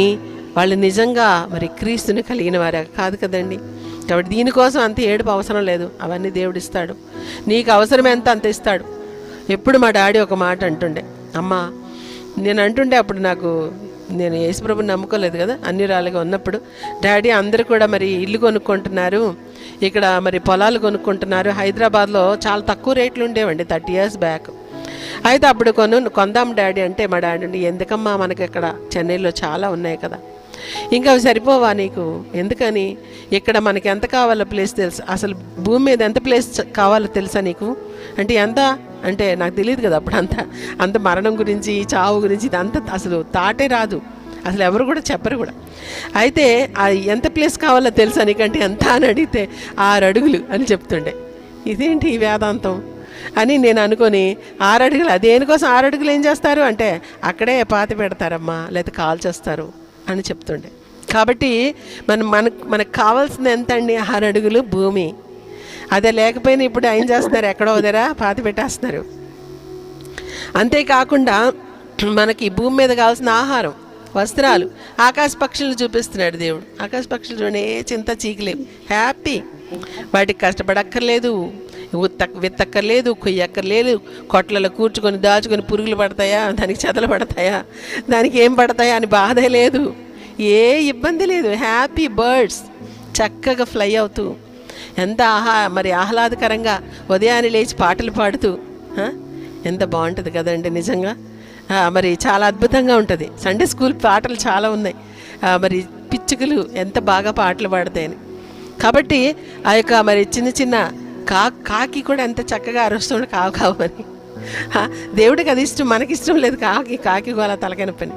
వాళ్ళు నిజంగా మరి క్రీస్తుని కలిగిన వారే కాదు కదండి. కాబట్టి దీనికోసం అంత ఏడుపు అవసరం లేదు. అవన్నీ దేవుడు ఇస్తాడు. నీకు అవసరం ఎంత అంత ఇస్తాడు. ఎప్పుడు మా డాడీ ఒక మాట అంటుండే, అమ్మ నేను అంటుండే, అప్పుడు నేను యేసుప్రభుని నమ్ముకోలేదు కదా, అన్యురాలుగా ఉన్నప్పుడు, డాడీ అందరూ కూడా మరి ఇల్లు కొనుక్కుంటున్నారు, ఇక్కడ మరి పొలాలు కొనుక్కుంటున్నారు. హైదరాబాద్లో చాలా తక్కువ రేట్లు ఉండేవండి 30 years బ్యాక్. అయితే అప్పుడు కొందాం డాడీ అంటే మా డాడీ అండి, ఎందుకమ్మా, మనకి ఇక్కడ చెన్నైలో చాలా ఉన్నాయి కదా, ఇంకా అవి సరిపోవా నీకు, ఎందుకని, ఇక్కడ మనకి ఎంత కావాలో ప్లేస్ తెలుసు, అసలు భూమి మీద ఎంత ప్లేస్ కావాలో తెలుసా నీకు అంటే ఎంత అంటే నాకు తెలియదు కదా అప్పుడు. అంత మరణం గురించి, చావు గురించి ఇదంతా అసలు తాటే రాదు, అసలు ఎవరు కూడా చెప్పరు కూడా. అయితే ఎంత ప్లేస్ కావాలో తెలుసా నీకంటే ఎంత అని అడిగితే 6 అడుగులు అని చెప్తుండే. ఇదేంటి ఈ వేదాంతం అని నేను అనుకొని 6 అడుగులు, దేనికోసం 6 అడుగులు ఏం చేస్తారు అంటే అక్కడే పాతి పెడతారమ్మా, లేకపోతే కాల్చేస్తారు అని చెప్తుండే. కాబట్టి మనకు కావాల్సింది ఎంత అండి? 6 అడుగులు భూమి. అదే లేకపోయినా ఇప్పుడు ఏం చేస్తున్నారు, ఎక్కడో దగ్గర పాతి పెట్టేస్తున్నారు. అంతేకాకుండా మనకి భూమి మీద కావాల్సిన ఆహారం, వస్త్రాలు, ఆకాశ పక్షులను చూపిస్తున్నాడు దేవుడు. ఆకాశ పక్షులు చూడండి, ఏ చింత చీకలేవు, హ్యాపీ. వాటికి కష్టపడక్కర్లేదు, విత్తక్కర్లేదు, కొయ్యక్కర్లేదు, కొట్లలో కూర్చుకొని దాచుకొని పురుగులు పడతాయా, దానికి చెదలు పడతాయా, దానికి ఏం పడతాయా అని బాధే లేదు, ఏ ఇబ్బంది లేదు. హ్యాపీ బర్డ్స్ చక్కగా ఫ్లై అవుతూ ఎంత మరి ఆహ్లాదకరంగా ఉదయాన్నే లేచి పాటలు పాడుతూ ఎంత బాగుంటుంది కదండి నిజంగా. మరి చాలా అద్భుతంగా ఉంటుంది. సండే స్కూల్ పాటలు చాలా ఉన్నాయి. మరి పిచ్చుకలు ఎంత బాగా పాటలు పాడతాయని. కాబట్టి ఆ యొక్క మరి చిన్న చిన్న కాకి కూడా ఎంత చక్కగా అరుస్తుండే కావని. దేవుడికి అది ఇష్టం, మనకి ఇష్టం లేదు. కాకి గోల తలకైన పని.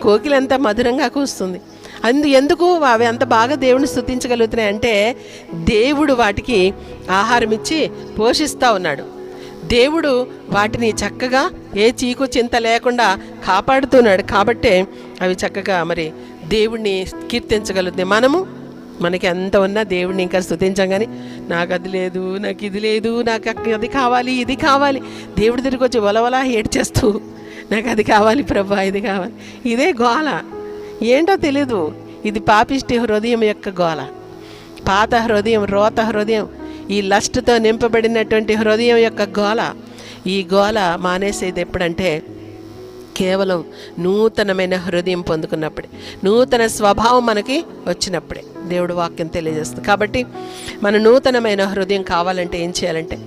కోకిలు ఎంత మధురంగా కూస్తుంది. ఎందుకు అవి అంత బాగా దేవుడిని స్తుతించగలుగుతున్నాయి అంటే దేవుడు వాటికి ఆహారం ఇచ్చి పోషిస్తూ ఉన్నాడు. దేవుడు వాటిని చక్కగా ఏ చీకు చింత లేకుండా కాపాడుతున్నాడు. కాబట్టే అవి చక్కగా మరి దేవుడిని కీర్తించగలుగుతాయి. మనకి ఎంత ఉన్నా దేవుడిని ఇంకా స్తుతించాం. కానీ నాకు అది లేదు, నాకు ఇది లేదు, నాకు అది కావాలి, ఇది కావాలి, దేవుడి దగ్గరికి వచ్చి వలవలా ఏడ్చేస్తూ నాకు అది కావాలి ప్రభా, ఇది కావాలి, ఇదే గోల. ఏంటో తెలీదు, ఇది పాపిష్టి హృదయం యొక్క గోల. పాత హృదయం, రోత హృదయం, ఈ లస్ట్తో నింపబడినటువంటి హృదయం యొక్క గోల. ఈ గోల మానేసేది ఎప్పుడంటే కేవలం నూతనమైన హృదయం పొందుకున్నప్పుడే, నూతన స్వభావం మనకి వచ్చినప్పుడే దేవుడు వాక్యం తెలియజేస్తుంది. కాబట్టి మన నూతనమైన హృదయం కావాలంటే ఏం చేయాలంటే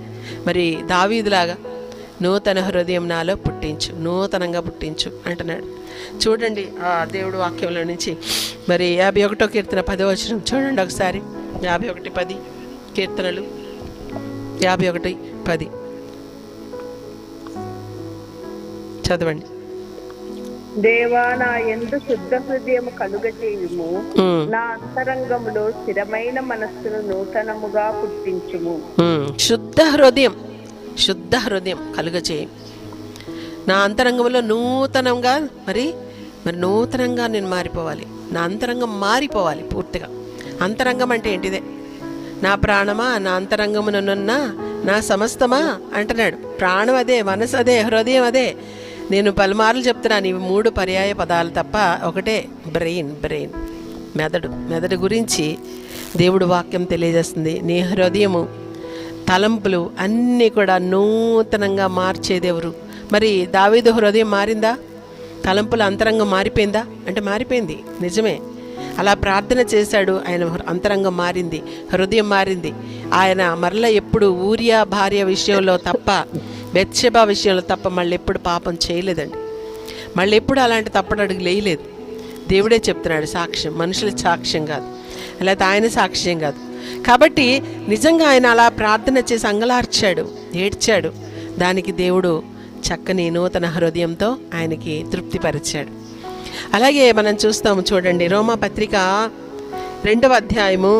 మరి దావీదులాగా నూతన హృదయం నాలో పుట్టించు, నూతనంగా పుట్టించు అంటున్నాడు. చూడండి ఆ దేవుడు వాక్యంలో నుంచి మరి 51వ కీర్తన 10వ వచనం చూడండి ఒకసారి. 51:10 కీర్తనలు 51:10 చదవండి. దేవా, నా యందు శుద్ధ హృదయము కలుగచేయుము, నా అంతరంగములో స్థిరమైన మనస్సును నూతనముగా పుట్టించుము. శుద్ధ హృదయం కలుగచేయి. నా అంతరంగంలో నూతనంగా మరి నూతనంగా నేను మారిపోవాలి. నా అంతరంగం మారిపోవాలి పూర్తిగా. అంతరంగం అంటే ఏంటిదే? నా ప్రాణమా, నా అంతరంగమునున్న నా సమస్తమా అంటున్నాడు. ప్రాణం అదే, మనసు అదే, హృదయం అదే. నేను పలుమార్లు చెప్తున్నాను, ఇవి 3 పర్యాయ పదాలు తప్ప ఒకటే బ్రెయిన్. మెదడు గురించి దేవుడు వాక్యం తెలియజేస్తుంది. నీ హృదయము, తలంపులు అన్నీ కూడా నూతనంగా మార్చేదెవరు? మరి దావీదు హృదయం మారిందా? తలంపుల అంతరంగం మారిపోయిందా అంటే మారిపోయింది, నిజమే. అలా ప్రార్థన చేశాడు, ఆయన అంతరంగం మారింది, హృదయం మారింది. ఆయన మరలా ఎప్పుడు ఊరియా భార్య విషయంలో తప్ప, బెత్షెబా విషయంలో తప్ప మళ్ళీ ఎప్పుడు పాపం చేయలేదండి. మళ్ళీ ఎప్పుడు అలాంటి తప్పడడుగు లేయలేదు. దేవుడే చెప్తున్నాడు సాక్ష్యం, మనుషుల సాక్ష్యం కాదు, లేకపోతే ఆయన సాక్ష్యం కాదు. కాబట్టి నిజంగా ఆయన అలా ప్రార్థన చేసి అంగలార్చాడు, ఏడ్చాడు. దానికి దేవుడు చక్కని నూతన హృదయంతో ఆయనకి తృప్తిపరిచాడు. అలాగే మనం చూస్తాము చూడండి, రోమా పత్రిక 2వ అధ్యాయము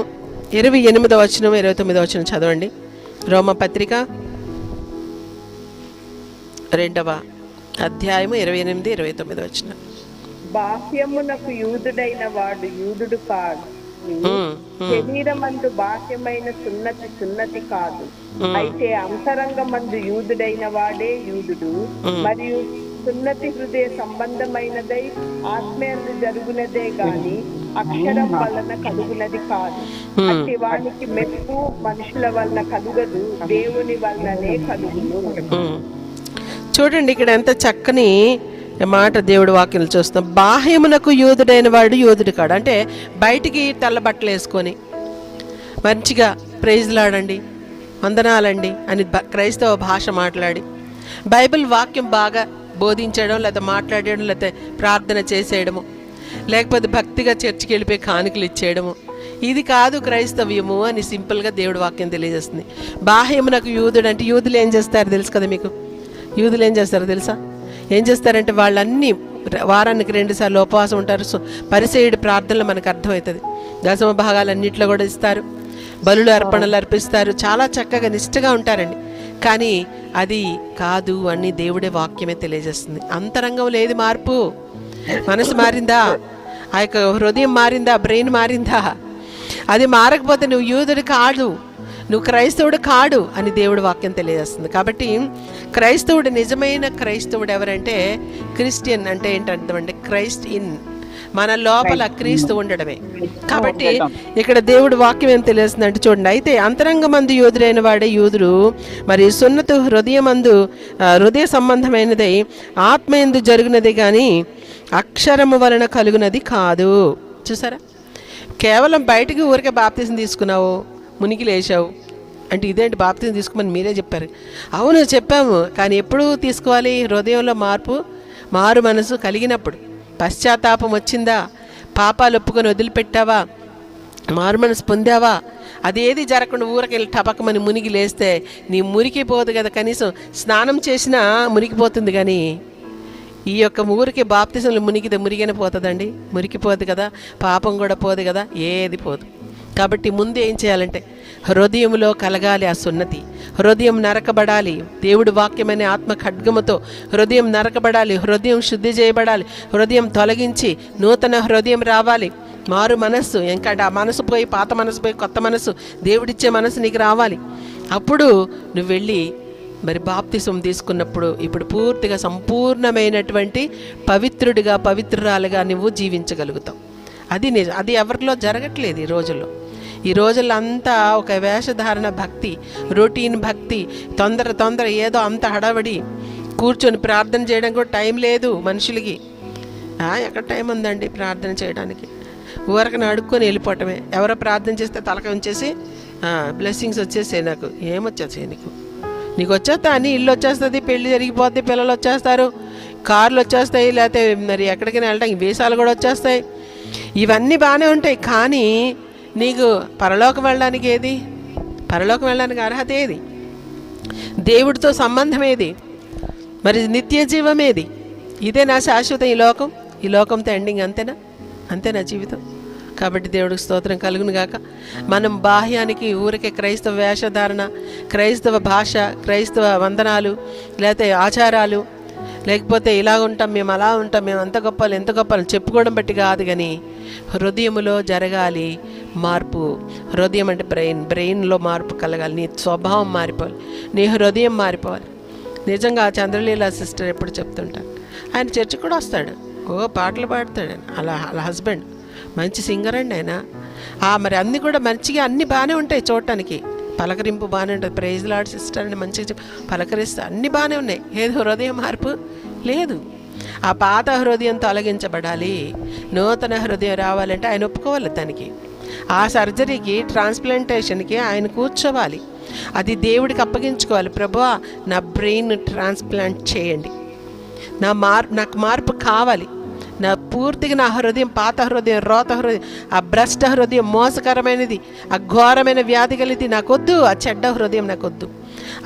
28వ వచనం 29వ వచనం చదవండి. రోమా పత్రిక 2వ అధ్యాయము 28, 29 వచనం. బాహ్యమునకు యూదుడైన వాడు యూదుడు కాదు, శరీరమందు బాహ్యమైన సున్నతి కాదు, అయితే అంతరంగమందు యూదుడైన వాడే యూదుడు, మరియు సున్నతి హృదయ సంబంధమైనదై ఆత్మయందు జరుగునదే గాని అక్షరం వలన కలుగునది కాదు. అట్టి వానికి మెప్పు మనుషుల వలన కలుగదు, దేవుని వలననే కలుగును. చూడండి ఇక్కడ ఎంత చక్కని మాట దేవుడు వాక్యాలు చూస్తాం. బాహ్యమునకు యూదుడైన వాడు యూదుడు కాడు అంటే బయటికి తెల్ల బట్టలు వేసుకొని మంచిగా ప్రైజ్లాడండి, వందనాలండి అని క్రైస్తవ భాష మాట్లాడి బైబిల్ వాక్యం బాగా బోధించడం, లేదా మాట్లాడడం, లేకపోతే ప్రార్థన చేసేయడము, లేకపోతే భక్తిగా చర్చికి వెళ్ళిపోయి కానుకలు ఇచ్చేయడము, ఇది కాదు క్రైస్తవ్యము అని సింపుల్గా దేవుడు వాక్యం తెలియజేస్తుంది. బాహ్యమునకు యూదుడు అంటే యూదులు ఏం చేస్తారు తెలుసు కదా మీకు? యూదులు ఏం చేస్తారో తెలుసా? ఏం చేస్తారంటే వాళ్ళన్నీ వారానికి 2 సార్లు ఉపవాసం ఉంటారు. పరిసయ్యుడి ప్రార్థనలు మనకు అర్థమవుతుంది. దశమ భాగాలన్నింటిలో కూడా ఇస్తారు, బలులు అర్పణలు అర్పిస్తారు, చాలా చక్కగా నిష్ఠగా ఉంటారండి. కానీ అది కాదు అని దేవుడే వాక్యమే తెలియజేస్తుంది. అంతరంగం లేదు మార్పు. మనసు మారిందా? ఆ యొక్క హృదయం మారిందా? బ్రెయిన్ మారిందా? అది మారకపోతే నువ్వు యూదుడు కాదు, నువ్వు క్రైస్తవుడు కాడు అని దేవుడు వాక్యం తెలియజేస్తుంది. కాబట్టి క్రైస్తవుడు, నిజమైన క్రైస్తవుడు ఎవరంటే, క్రిస్టియన్ అంటే ఏంటంటే క్రైస్ట్ ఇన్, మన లోపల క్రీస్తు ఉండడమే. కాబట్టి ఇక్కడ దేవుడు వాక్యం ఏం తెలియజేస్తుంది అంటే చూడండి, అయితే అంతరంగమందు యూదుడైన వాడే యూదుడు, మరి సున్నతు హృదయ సంబంధమైనదై ఆత్మయందు జరుగునది కానీ అక్షరము వలన కలుగునది కాదు. చూసారా? కేవలం బయటికి ఊరికే బాప్తిసం తీసుకున్నావు, మునికి లేచావు అంటే ఇదేంటి బాప్తిసం తీసుకోమని మీరే చెప్పారు. అవును చెప్పాము, కానీ ఎప్పుడు తీసుకోవాలి? హృదయంలో మారు మనసు కలిగినప్పుడు. పశ్చాత్తాపం వచ్చిందా? పాపాలు ఒప్పుకొని వదిలిపెట్టావా? మారు మనసు పొందావా? అదేది జరగకుండా ఊరకెళ్ళి టపకమని మునిగి లేస్తే నీ మురికిపోదు కదా. కనీసం స్నానం చేసినా మురికిపోతుంది, కానీ ఈ యొక్క ఊరికి బాప్తిసంలో మురిగిన పోతుందండి? మురికిపోదు కదా. పాపం కూడా పోదు కదా, ఏది పోదు. కాబట్టి ముందు ఏం చేయాలంటే హృదయంలో కలగాలి ఆ సున్నతి. హృదయం నరకబడాలి, దేవుడి వాక్యమనే ఆత్మ ఖడ్గముతో హృదయం నరకబడాలి, హృదయం శుద్ధి చేయబడాలి, హృదయం తొలగించి నూతన హృదయం రావాలి, మారు మనస్సు. ఎందుకంటే ఆ మనసు పోయి పాత మనసు పోయి కొత్త మనసు, దేవుడిచ్చే మనసు నీకు రావాలి. అప్పుడు నువ్వు వెళ్ళి మరి బాప్తిసం తీసుకున్నప్పుడు ఇప్పుడు పూర్తిగా సంపూర్ణమైనటువంటి పవిత్రుడిగా, పవిత్రురాలుగా నువ్వు జీవించగలుగుతావు. అది నిజం. అది ఎవరిలో జరగట్లేదు ఈ రోజుల్లో అంతా ఒక వేషధారణ భక్తి, రొటీన్ భక్తి, తొందర ఏదో అంత హడావడి, కూర్చొని ప్రార్థన చేయడం కూడా టైం లేదు మనుషులకి. ఎక్కడ టైం ఉందండి ప్రార్థన చేయడానికి? ఊరకని అడుక్కొని వెళ్ళిపోవటమే. ఎవరో ప్రార్థన చేస్తే తలక ఉంచేసి బ్లెస్సింగ్స్ వచ్చేసాయి, నాకు ఏమొచ్చేసాయి, నీకు వచ్చేస్తా అని ఇల్లు వచ్చేస్తుంది, పెళ్లి జరిగిపోద్ది, పిల్లలు వచ్చేస్తారు, కార్లు వచ్చేస్తాయి, లేకపోతే మరి ఎక్కడికైనా వెళ్ళడానికి వీసాలు కూడా వచ్చేస్తాయి. ఇవన్నీ బాగానే ఉంటాయి, కానీ నీకు పరలోకం వెళ్ళడానికి ఏది? పరలోకం వెళ్ళడానికి అర్హత ఏది? దేవుడితో సంబంధం ఏది? మరి నిత్య జీవం ఏది? ఇదే నా శాశ్వతం ఈ లోకంతో ఎండింగ్. అంతేనా జీవితం? కాబట్టి దేవుడికి స్తోత్రం కలుగును గాక. మనం బాహ్యానికి ఊరికే క్రైస్తవ వేషధారణ, క్రైస్తవ భాష, క్రైస్తవ వందనాలు, లేకపోతే ఆచారాలు, లేకపోతే ఇలా ఉంటాం మేము, అలా ఉంటాం మేము, అంత గొప్పలు ఎంత గొప్పలు చెప్పుకోవడం బట్టి కాదు, కానీ హృదయములో జరగాలి మార్పు. హృదయం అంటే బ్రెయిన్లో మార్పు కలగాలి, నీ స్వభావం మారిపోవాలి, నీ హృదయం మారిపోవాలి. నిజంగా చంద్రలీల సిస్టర్ ఎప్పుడు చెప్తుంటాను, ఆయన చర్చికి కూడా వస్తాడు, పాటలు పాడతాడు ఆయన. అలా హస్బెండ్ మంచి సింగర్ అండి ఆయన. మరి అన్నీ కూడా మంచిగా అన్నీ బాగానే ఉంటాయి చూడటానికి, పలకరింపు బాగానే ఉంటుంది. ప్రైజ్ లార్డ్ సిస్టర్ అని మంచిగా పలకరిస్తా, అన్నీ బాగానే ఉన్నాయి. ఏదో హృదయ మార్పు లేదు. ఆ పాత హృదయం తొలగించబడాలి, నూతన హృదయం రావాలంటే ఆయన ఒప్పుకోవాలి దానికి. ఆ సర్జరీకి, ట్రాన్స్ప్లాంటేషన్కి ఆయన కూర్చోవాలి, అది దేవుడికి అప్పగించుకోవాలి. ప్రభువా నా బ్రెయిన్ ట్రాన్స్ప్లాంట్ చేయండి, నాకు మార్పు కావాలి, పూర్తిగా నా హృదయం, పాత హృదయం, రోత హృదయం, ఆ భ్రష్ట హృదయం, మోసకరమైనది, ఆ ఘోరమైన వ్యాధి కలిగి నాకొద్దు, ఆ చెడ్డ హృదయం నాకొద్దు,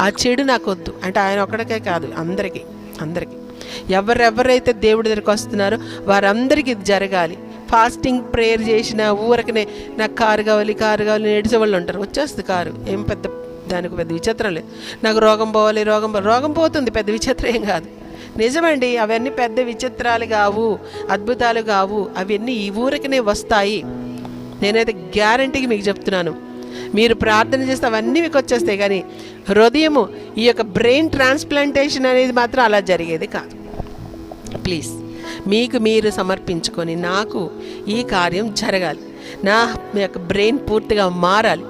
ఆ చెడు నాకొద్దు అంటే ఆయన ఒక్కడికే కాదు, అందరికీ ఎవరెవరైతే దేవుడి దగ్గరికి వస్తున్నారో వారందరికీ ఇది జరగాలి. ఫాస్టింగ్ ప్రేయర్ చేసిన ఊరకనే నాకు కారు కావాలి ఏడిసే వాళ్ళు ఉంటారు. వచ్చేస్తుంది కారు, ఏం దానికి పెద్ద విచిత్రం లేదు. నాకు రోగం పోవాలి, రోగం పోతుంది, పెద్ద విచిత్రం ఏం కాదు. నిజమండి, అవన్నీ పెద్ద విచిత్రాలు కావు, అద్భుతాలు కావు, అవన్నీ ఈ ఊరికనే వస్తాయి. నేనైతే గ్యారంటీకి మీకు చెప్తున్నాను, మీరు ప్రార్థన చేస్తే అవన్నీ మీకు వచ్చేస్తాయి. కానీ హృదయము, ఈ యొక్క బ్రెయిన్ ట్రాన్స్ప్లాంటేషన్ అనేది మాత్రం అలా జరిగేది కాదు. ప్లీజ్ మీకు మీరు సమర్పించుకొని నాకు ఈ కార్యం జరగాలి, నా యొక్క బ్రెయిన్ పూర్తిగా మారాలి,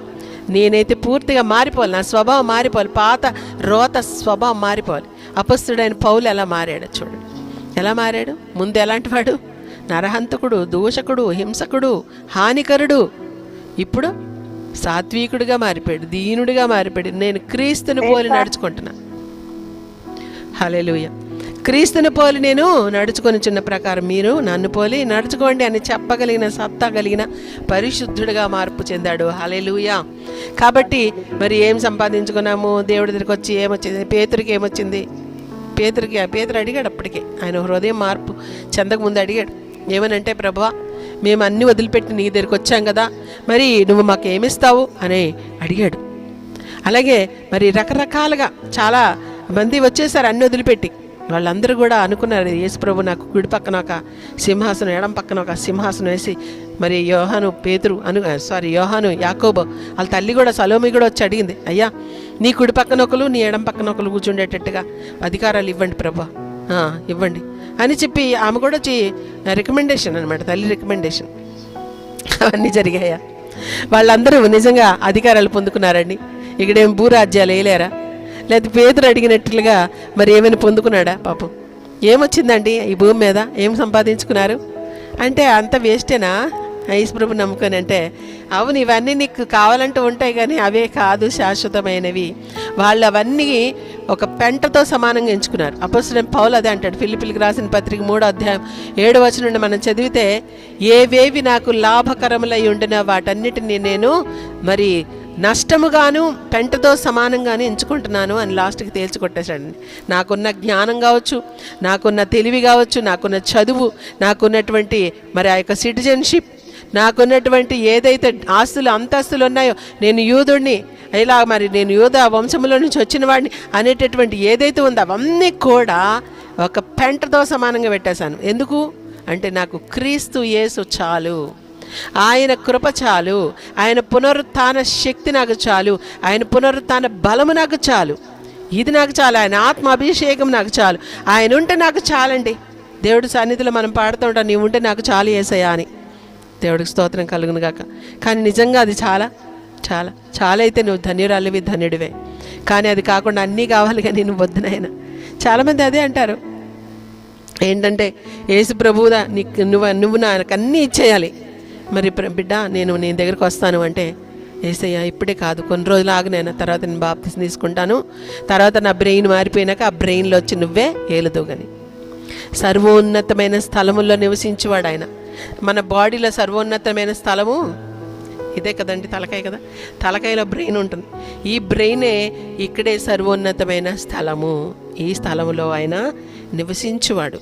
నేనైతే పూర్తిగా మారిపోవాలి, నా స్వభావం మారిపోవాలి, పాత రోత స్వభావం మారిపోవాలి. అపస్తుడైన పౌలు ఎలా మారాడు చూడండి, ఎలా మారాడు. ముందు ఎలాంటి వాడు? నరహంతకుడు, దూషకుడు, హింసకుడు, హానికరుడు. ఇప్పుడు సాత్వికుడిగా మారిపోయాడు, దీనుడిగా మారిపోయాడు. నేను క్రీస్తుని పోలి నడుచుకుంటున్నా. హల్లెలూయా. క్రీస్తుని పోలి నేను నడుచుకొని చిన్న ప్రకారం మీరు నన్ను పోలి నడుచుకోండి అని చెప్పగలిగిన సత్తా కలిగిన పరిశుద్ధుడిగా మార్పు చెందాడు. హల్లెలూయా. కాబట్టి మరి ఏం సంపాదించుకున్నాము? దేవుడి దగ్గరికి వచ్చి ఏమొచ్చింది? పేతురికి ఏమొచ్చింది? పేతురు అడిగాడు అప్పటికే, ఆయన హృదయం మార్పు చెందకముందు అడిగాడు. ఏమనంటే, ప్రభువా మేము అన్నీ వదిలిపెట్టి నీ దగ్గరికి వచ్చాం కదా, మరి నువ్వు మాకు ఏమిస్తావు అని అడిగాడు. అలాగే మరి రకరకాలుగా చాలా మంది వచ్చేసారు అన్నీ వదిలిపెట్టి. వాళ్ళందరూ కూడా అనుకున్నారు, యేసు ప్రభు నాకు కుడి పక్కన ఒక సింహాసనం, ఎడం పక్కన ఒక సింహాసనం వేసి, మరి యోహాను యాకోబు వాళ్ళ తల్లి కూడా సలోమి కూడా వచ్చి అడిగింది, అయ్యా నీ కుడి పక్కన ఒకరు, నీ ఎడం పక్కన ఒకరు కూర్చుండేటట్టుగా అధికారాలు ఇవ్వండి ప్రభా, ఇవ్వండి అని చెప్పి ఆమె కూడా వచ్చి రికమెండేషన్ అనమాట, తల్లి రికమెండేషన్. అవన్నీ జరిగాయా? వాళ్ళందరూ నిజంగా అధికారాలు పొందుకున్నారండి. ఇక్కడేం భూరాజ్యాలు వేయలేరా? లేదా పేతురు అడిగినట్లుగా మరి ఏమైనా పొందుకున్నాడా? పాపం ఏమొచ్చిందండి ఈ భూమి మీద? ఏం సంపాదించుకున్నారు అంటే అంత వేస్టేనా యేసు ప్రభు నమ్ముకొని? అంటే అవును, ఇవన్నీ నీకు కావాలంటూ ఉంటాయి, కానీ అవే కాదు శాశ్వతమైనవి. వాళ్ళు అవన్నీ ఒక పెంటతో సమానంగా ఎంచుకున్నారు. అపొస్తలుడైన పౌలు అదే అంటాడు, ఫిలిప్పీయులకు రాసిన పత్రిక 3వ అధ్యాయం 7వ వచనం నుండి మనం చదివితే, ఏవేవి నాకు లాభకరములై ఉండినా వాటన్నిటిని నేను మరి నష్టముగాను పెంటతో సమానంగానే ఎంచుకుంటున్నాను అని లాస్ట్కి తేల్చికొట్టేశాడండి. నాకున్న జ్ఞానం కావచ్చు, నాకున్న తెలివి కావచ్చు, నాకున్న చదువు, నాకున్నటువంటి మరి ఆ యొక్క సిటిజన్షిప్, నాకున్నటువంటి ఏదైతే ఆస్తులు అంతస్తులు ఉన్నాయో, నేను యూదుడిని, ఇలా మరి నేను యూద వంశంలో నుంచి వచ్చిన వాడిని అనేటటువంటి ఏదైతే ఉందో అవన్నీ కూడా ఒక పెంటతో సమానంగా పెట్టేశాను. ఎందుకు అంటే నాకు క్రీస్తు యేసు చాలు, ఆయన కృప చాలు, ఆయన పునరుత్థాన శక్తి నాకు చాలు, ఆయన పునరుత్థాన బలము నాకు చాలు, ఇది నాకు చాలు, ఆయన ఆత్మ అభిషేకం నాకు చాలు, ఆయన ఉంటే నాకు చాలండి. దేవుడి సన్నిధిలో మనం పాడుతూ ఉంటాం, నీవు ఉంటే నాకు చాలు యేసయ్యా అని. దేవుడికి స్తోత్రం కలుగును గాక. కానీ నిజంగా అది చాలా చాలా చాలా అయితే నువ్వు ధన్యురాలివి, ధన్యుడివే. కానీ అది కాకుండా అన్నీ కావాలి కానీ నువ్వు వద్దునైనా. చాలామంది అదే అంటారు, ఏంటంటే యేసు ప్రభువుదా నువ్వు నాకు అన్నీ ఇచ్చేయాలి, మరి బిడ్డ నేను నీ దగ్గరికి వస్తాను అంటే, యేసయ్య ఇప్పుడే కాదు, కొన్ని రోజులు ఆగినైనా, తర్వాత నేను బాప్తిసం తీసుకుంటాను, తర్వాత నా బ్రెయిన్ మారిపోయినాక ఆ బ్రెయిన్లో వచ్చి నువ్వే ఏలుదు కానీ. సర్వోన్నతమైన స్థలముల్లో నివసించేవాడు ఆయన. మన బాడీలో సర్వోన్నతమైన స్థలము ఇదే కదండి, తలకాయ కదా. తలకాయలో బ్రెయిన్ ఉంటుంది. ఈ బ్రెయినే ఇక్కడే సర్వోన్నతమైన స్థలము. ఈ స్థలములో ఆయన నివసించువాడు.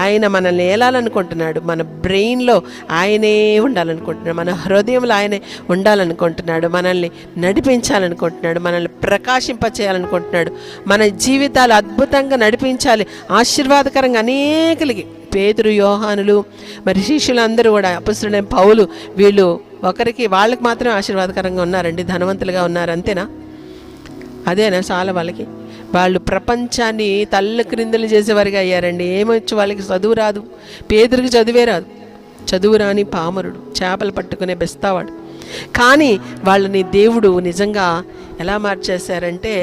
ఆయన మనల్ని ఏలాలనుకుంటున్నాడు. మన బ్రెయిన్లో ఆయనే ఉండాలనుకుంటున్నాడు, మన హృదయంలో ఆయనే ఉండాలనుకుంటున్నాడు, మనల్ని నడిపించాలనుకుంటున్నాడు, మనల్ని ప్రకాశింపచేయాలనుకుంటున్నాడు, మన జీవితాలు అద్భుతంగా నడిపించాలి, ఆశీర్వాదకరంగా అనేకులకి. పేతురు, యోహానులు, మరి శిష్యులందరూ కూడా, అపొస్తలుడైన పౌలు, వీళ్ళు వాళ్ళకి మాత్రమే ఆశీర్వాదకరంగా ఉన్నారండి, ధనవంతులుగా ఉన్నారు, అంతేనా? అదేనా చాలా వాళ్ళకి? వాళ్ళు ప్రపంచాన్ని తల్ల క్రిందలు చేసేవారిగా అయ్యారండి. ఏమొచ్చు వాళ్ళకి చదువు రాదు, పేదరికి చదువే రాదు, చదువు రాని పామరుడు, చేపలు పట్టుకునే బెస్తావాడు. కానీ వాళ్ళని దేవుడు నిజంగా ఎలా మార్చేశారంటే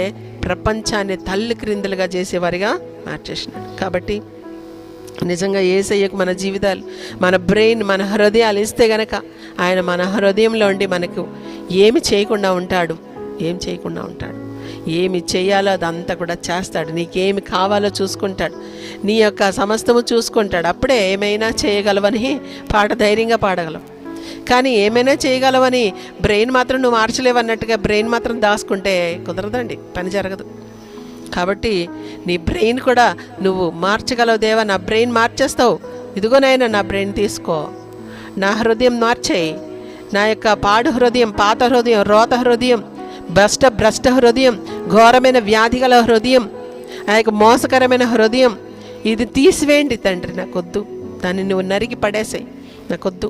ప్రపంచాన్ని తల్లి క్రిందలుగా చేసేవారిగా మార్చేసినాడు. కాబట్టి నిజంగా యేసయ్యకు మన జీవితాలు, మన బ్రెయిన్, మన హృదయాలు ఇస్తే గనక ఆయన మన హృదయంలో ఉండి మనకు ఏమి చేయకుండా ఉంటాడు, ఏం చేయకుండా ఉంటాడు. ఏమి చేయాలో అదంతా కూడా చేస్తాడు. నీకేమి కావాలో చూసుకుంటాడు, నీ యొక్క సమస్తము చూసుకుంటాడు. అప్పుడే ఏమైనా చేయగలవని పాట ధైర్యంగా పాడగలవు. కానీ ఏమైనా చేయగలవని బ్రెయిన్ మాత్రం నువ్వు మార్చలేవన్నట్టుగా బ్రెయిన్ మాత్రం దాచుకుంటే కుదరదండి, పని జరగదు. కాబట్టి నీ బ్రెయిన్ కూడా నువ్వు మార్చగలవు. దేవా, నా బ్రెయిన్ మార్చేస్తావు, ఇదిగోనైనా నా బ్రెయిన్ తీసుకో, నా హృదయం మార్చేయి. నా యొక్క పాడు హృదయం, పాత హృదయం, రోత హృదయం, భ్రష్ట హృదయం, ఘోరమైన వ్యాధి గల హృదయం, ఆ యొక్క మోసకరమైన హృదయం, ఇది తీసివేయండి తండ్రి, నాకొద్దు. దాన్ని నువ్వు నరికి పడేసాయి, నాకొద్దు.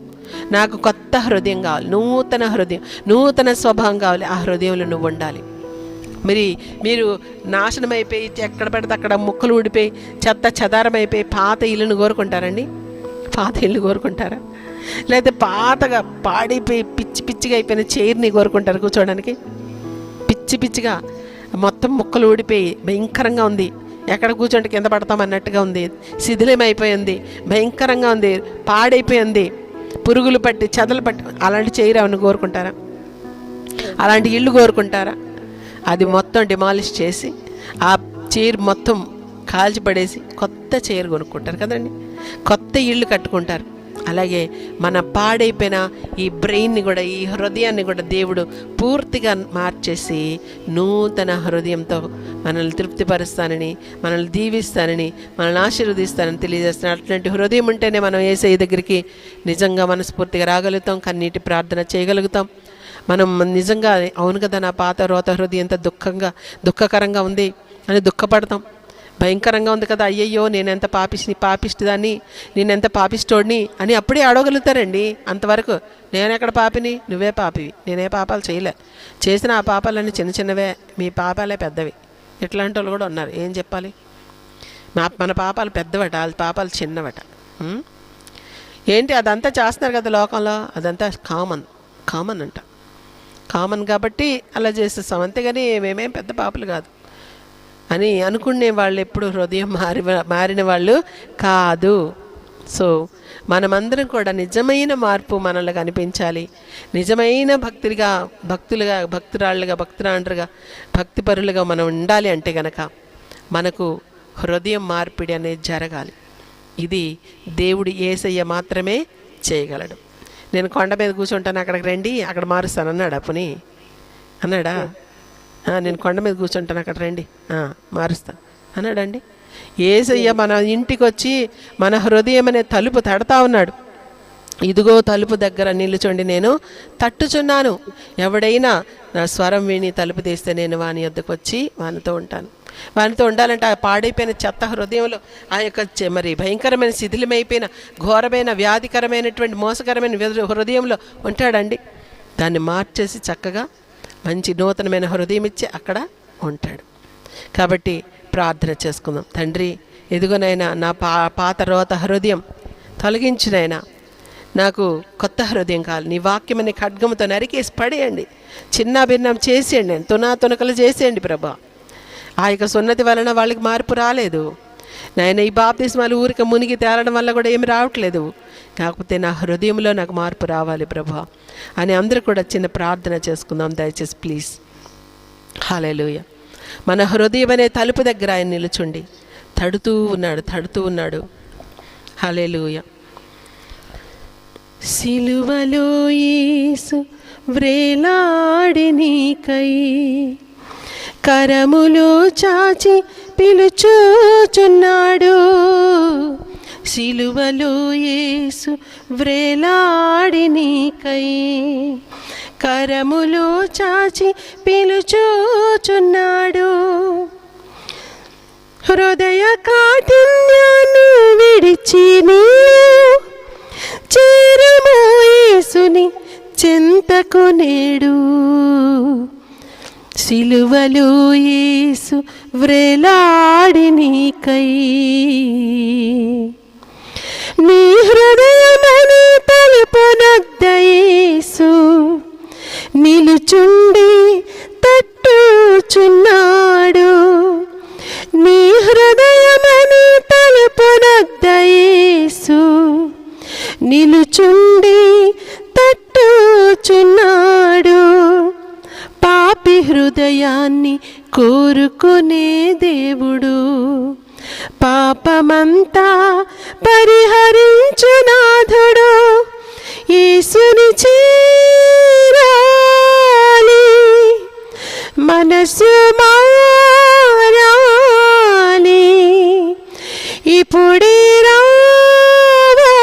నాకు కొత్త హృదయం కావాలి, నూతన హృదయం, నూతన స్వభావం కావాలి. ఆ హృదయంలో నువ్వు ఉండాలి. మీరు నాశనం అయిపోయి ఎక్కడ పడితే అక్కడ ముక్కలు ఊడిపోయి చెత్త చెదారం అయిపోయి పాత ఇల్లును కోరుకుంటారండి? పాత ఇల్లు కోరుకుంటారా? లేకపోతే పాతగా పాడైపోయి పిచ్చి పిచ్చిగా అయిపోయిన చైర్ని కోరుకుంటారు కూర్చోడానికి? పిచ్చి పిచ్చిగా మొత్తం ముక్కలు ఊడిపోయి భయంకరంగా ఉంది, ఎక్కడ కూర్చోంటే కింద పడతాం అన్నట్టుగా ఉంది, శిథిలమైపోయింది, భయంకరంగా ఉంది, పాడైపోయింది, పురుగులు పట్టి చెదలు పట్టి, అలాంటి చైర్ అవన్నీ కోరుకుంటారా? అలాంటి ఇల్లు కోరుకుంటారా? అది మొత్తం డిమాలిష్ చేసి ఆ చైర్ మొత్తం కాల్చిపడేసి కొత్త చైర్ కొనుక్కుంటారు కదండి, కొత్త ఇల్లు కట్టుకుంటారు. అలాగే మన పాడైపోయిన ఈ బ్రెయిన్ని కూడా, ఈ హృదయాన్ని కూడా దేవుడు పూర్తిగా మార్చేసి నూతన హృదయంతో మనల్ని తృప్తిపరుస్తానని, మనల్ని దీవిస్తానని, మనల్ని ఆశీర్వదిస్తానని తెలియజేస్తున్నాడు. అట్లాంటి హృదయం ఉంటేనే మనం యేసయ్య దగ్గరికి నిజంగా మనస్ఫూర్తిగా రాగలుగుతాం, కన్నీటి ప్రార్థన చేయగలుగుతాం. మనం నిజంగా అవును కదా, నా పాత రోత హృదయం ఎంత దుఃఖకరంగా ఉంది అని దుఃఖపడతాం. భయంకరంగా ఉంది కదా, అయ్యయ్యో నేనెంత పాపిష్టిదాన్ని, నేనెంత పాపిష్టోడిని అని అప్పుడే అడగలుగుతారండి. అంతవరకు నేనెక్కడ పాపిని, నువ్వే పాపివి, నేనే పాపాలు చేయలే, చేసిన ఆ పాపాలన్నీ చిన్న చిన్నవే, మీ పాపాలే పెద్దవి. ఇట్లాంటి వాళ్ళు కూడా ఉన్నారు. ఏం చెప్పాలి? మన పాపాలు పెద్దవట, వాళ్ళ పాపాలు చిన్నవట. ఏంటి అదంతా చేస్తున్నారు కదా లోకంలో, అదంతా కామన్ అంట. కామన్ కాబట్టి అలా చేసేస్తాం, అంతేగాని మేమేం పెద్ద పాపలు కాదు అని అనుకునే వాళ్ళు ఎప్పుడు హృదయం మారిన వాళ్ళు కాదు. సో మనమందరం కూడా నిజమైన మార్పు మనలో కనిపించాలి. నిజమైన భక్తురాండ్రుగా భక్తిపరులుగా మనం ఉండాలి అంటే గనక మనకు హృదయం మార్పిడి అనేది జరగాలి. ఇది దేవుడు యేసయ్య మాత్రమే చేయగలడు. నేను కొండ మీద కూర్చుంటాను, అక్కడికి రండి, అక్కడ మారుస్తాను అన్నాడా? పుని అన్నాడా? నేను కొండ మీద కూర్చుంటాను, అక్కడ రండి, మారుస్తాను అన్నాడండి. యేసయ్య మన ఇంటికి వచ్చి మన హృదయం అనే తలుపు తడతా ఉన్నాడు. ఇదిగో తలుపు దగ్గర నిలుచోండి, నేను తట్టుచున్నాను, ఎవడైనా నా స్వరం విని తలుపు తీస్తే నేను వాని వద్దకు వచ్చి వానితో ఉంటాను. వానితో ఉండాలంటే ఆ పాడైపోయిన చెత్త హృదయంలో, ఆ యొక్క మరి భయంకరమైన శిథిలమైపోయిన ఘోరమైన వ్యాధికరమైనటువంటి మోసకరమైన హృదయంలో ఉంటాడండి. దాన్ని మార్చేసి చక్కగా మంచి నూతనమైన హృదయం ఇచ్చి అక్కడ ఉంటాడు. కాబట్టి ప్రార్థన చేసుకుందాం. తండ్రి, ఎదుగునైనా నా పాత రోత హృదయం తొలగించినైనా నాకు కొత్త హృదయం కావాలి. నీ వాక్యమని ఖడ్గముతో నరికేసి పడేయండి, చిన్న భిన్నం చేసేయండి, తునకలు చేసేయండి ప్రభా. ఆ యొక్క సున్నతి వలన వాళ్ళకి మార్పు రాలేదు నాయన. ఈ బాప్తిస్మాలు ఊరికి మునిగి తేలడం వల్ల కూడా ఏమి రావట్లేదు. కాకపోతే నా హృదయంలో నాకు మార్పు రావాలి ప్రభా అని అందరూ కూడా చిన్న ప్రార్థన చేసుకుందాం దయచేసి ప్లీజ్. హల్లెలూయా. మన హృదయం అనే తలుపు దగ్గర ఆయన నిలుచుండి తడుతూ ఉన్నాడు. హల్లెలూయా. సిలువలో యేసు వ్రేలాడి నీకై కరములో చాచి పిలుచుచున్నాడు. సిలువలో యేసు వ్రేలాడి నీకై కరములో చాచి పిలుచుచున్నాడు. హృదయ కాఠిన్యాన్ని విడిచి చేరము యేసుని చింతకు నేడు. సిలువలో యేసు వ్రేలాడి నీకై, నీ హృదయమని తలుపునొద్ద యేసు నిలుచుండి తట్టుచున్నాడు. నీ హృదయమని తలుపునొద్ద యేసు నిలుచుండి తట్టుచున్నాడు. పాపి హృదయాన్ని కోరుకునే దేవుడు, పాపమంతా పరిహరించునాథుడు. యేసుని చేరాలి, మనసు మారాలి, ఇప్పుడే రావాలి.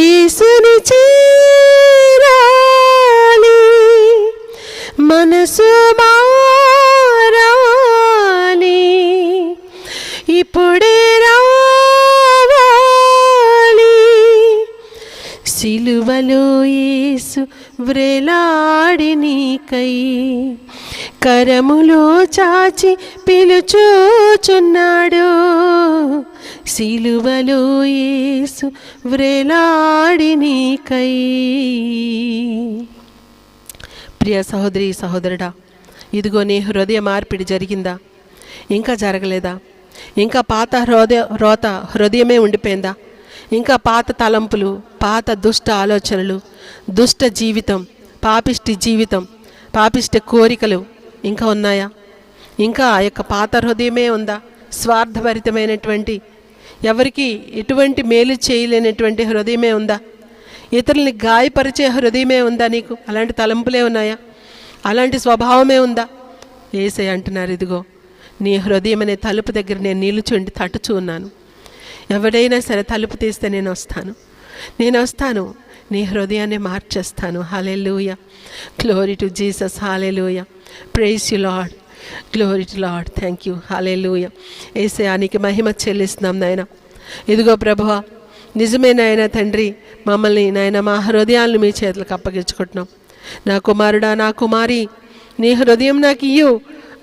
యేసుని చేరాలి, మనసు మారాలి, ఇప్పుడే రావాలి. సిలువలో యేసు వ్రేలాడి నీకై, కరములో చాచి పిలుచుచున్నాడు. సిలువలో యేసు వ్రేలాడి నీకై. ప్రియ సహోదరి సహోదరుడా, ఇదిగో నీ హృదయ మార్పిడి జరిగిందా? ఇంకా జరగలేదా? ఇంకా పాత హృదయమే ఉండిపోయిందా? ఇంకా పాత తలంపులు, పాత దుష్ట ఆలోచనలు, దుష్ట జీవితం, పాపిష్టి జీవితం, పాపిష్టి కోరికలు ఇంకా ఉన్నాయా? ఇంకా ఆ యొక్క పాత హృదయమే ఉందా? స్వార్థభరితమైనటువంటి, ఎవరికి ఎటువంటి మేలు చేయలేనటువంటి హృదయమే ఉందా? ఇతరుల్ని గాయపరిచే హృదయమే ఉందా నీకు? అలాంటి తలంపులే ఉన్నాయా? అలాంటి స్వభావమే ఉందా? యేసయ్య అంటున్నారు, ఇదిగో నీ హృదయం అనే తలుపు దగ్గర నేను నిలుచుండి తట్టుచూ ఉన్నాను. ఎవడైనా సరే తలుపు తీస్తే నేను వస్తాను, నీ హృదయాన్ని మార్చేస్తాను. Hallelujah, glory to Jesus, hallelujah, praise you Lord, glory to Lord, thank you, hallelujah. యేసయ్యా నీకు మహిమ చెల్లిస్తున్నాం నాయన. ఇదిగో ప్రభువా, నిజమే నాయన తండ్రి, మమ్మల్ని నాయన మా హృదయాలను మీ చేతులకు అప్పగించుకుంటున్నాం. నా కుమారుడా, నా కుమారి, నీ హృదయం నాకు ఇయ్యు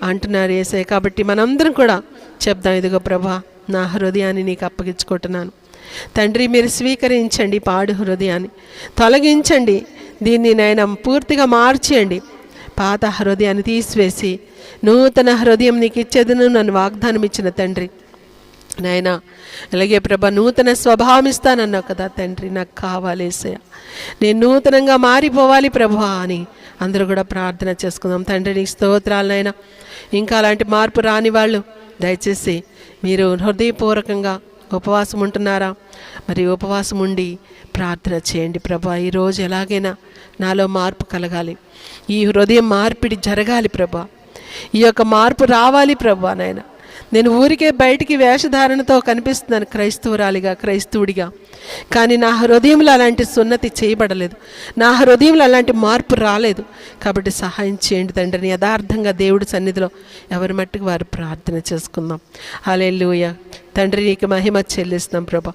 అంటున్నారు యేసయ్య. కాబట్టి మనందరం కూడా చెప్దాం, ఇదిగో ప్రభా, నా హృదయాన్ని నీకు అప్పగించుకుంటున్నాను తండ్రి. మీరు స్వీకరించండి పాడు హృదయాన్ని, తొలగించండి దీన్ని నాయన, పూర్తిగా మార్చేయండి. పాత హృదయాన్ని తీసివేసి నూతన హృదయం నీకు ఇచ్చేదను నన్ను వాగ్దానం ఇచ్చిన తండ్రి నాయన. అలాగే ప్రభా, నూతన స్వభావం ఇస్తానన్నావు కదా తండ్రి, నాకు కావాలి యేసయ్య, నేను నూతనంగా మారిపోవాలి ప్రభా అని అందరూ కూడా ప్రార్థన చేసుకుందాం. తండ్రి నీకు స్తోత్రాలు నాయన. ఇంకా అలాంటి మార్పు రాని వాళ్ళు దయచేసి మీరు హృదయపూర్వకంగా ఉపవాసం ఉంటున్నారా? మరి ఉపవాసం ఉండి ప్రార్థన చేయండి. ప్రభా, ఈరోజు ఎలాగైనా నాలో మార్పు కలగాలి, ఈ హృదయం మార్పిడి జరగాలి ప్రభా, ఈ యొక్క మార్పు రావాలి ప్రభా నాయన. నేను ఊరికే బయటికి వేషధారణతో కనిపిస్తున్నాను క్రైస్తవురాలిగా, క్రైస్తవుడిగా, కానీ నా హృదయంలో అలాంటి సున్నతి చేయబడలేదు, నా హృదయంలో అలాంటి మార్పు రాలేదు. కాబట్టి సహాయం చేయండి తండ్రిని. యథార్థంగా దేవుడి సన్నిధిలో ఎవరి మట్టుకు వారు ప్రార్థన చేసుకుందాం. హల్లెలూయా. తండ్రి నీకు మహిమ చెల్లిస్తున్నాం ప్రభా.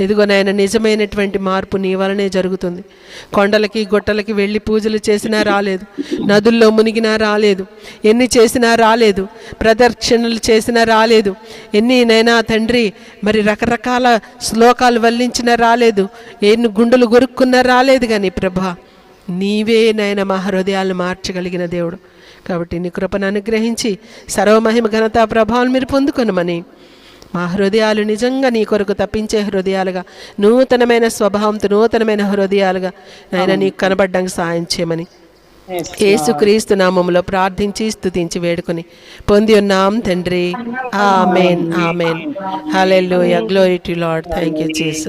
ఇదిగో నాయన, నిజమైనటువంటి మార్పు నీ వలనే జరుగుతుంది. కొండలకి గుట్టలకి వెళ్ళి పూజలు చేసినా రాలేదు, నదుల్లో మునిగినా రాలేదు, ఎన్ని చేసినా రాలేదు, ప్రదక్షిణలు చేసినా రాలేదు, ఎన్ని నైనా తండ్రి మరి రకరకాల శ్లోకాలు వల్లించినా రాలేదు, ఎన్ని గుండెలు గొరుక్కున్నా రాలేదు. కానీ ప్రభా, నీవే నాయన మా హృదయాలను మార్చగలిగిన దేవుడు. కాబట్టి నీ కృపను అనుగ్రహించి సర్వమహిమ ఘనత ప్రభావం మీరు పొందుకొనమని, మా హృదయాలు నిజంగా నీ కొరకు తప్పించే హృదయాలుగా, నూతనమైన స్వభావంతో నూతనమైన హృదయాలుగా నాయన నీకు కనబడ్డానికి సాయం చేయమని యేసుక్రీస్తు నామములో ప్రార్థించి స్తుతించి వేడుకొని పొంది ఉన్నాం తండ్రి. Amen, amen, hallelujah, glory to Lord. Thank you Jesus.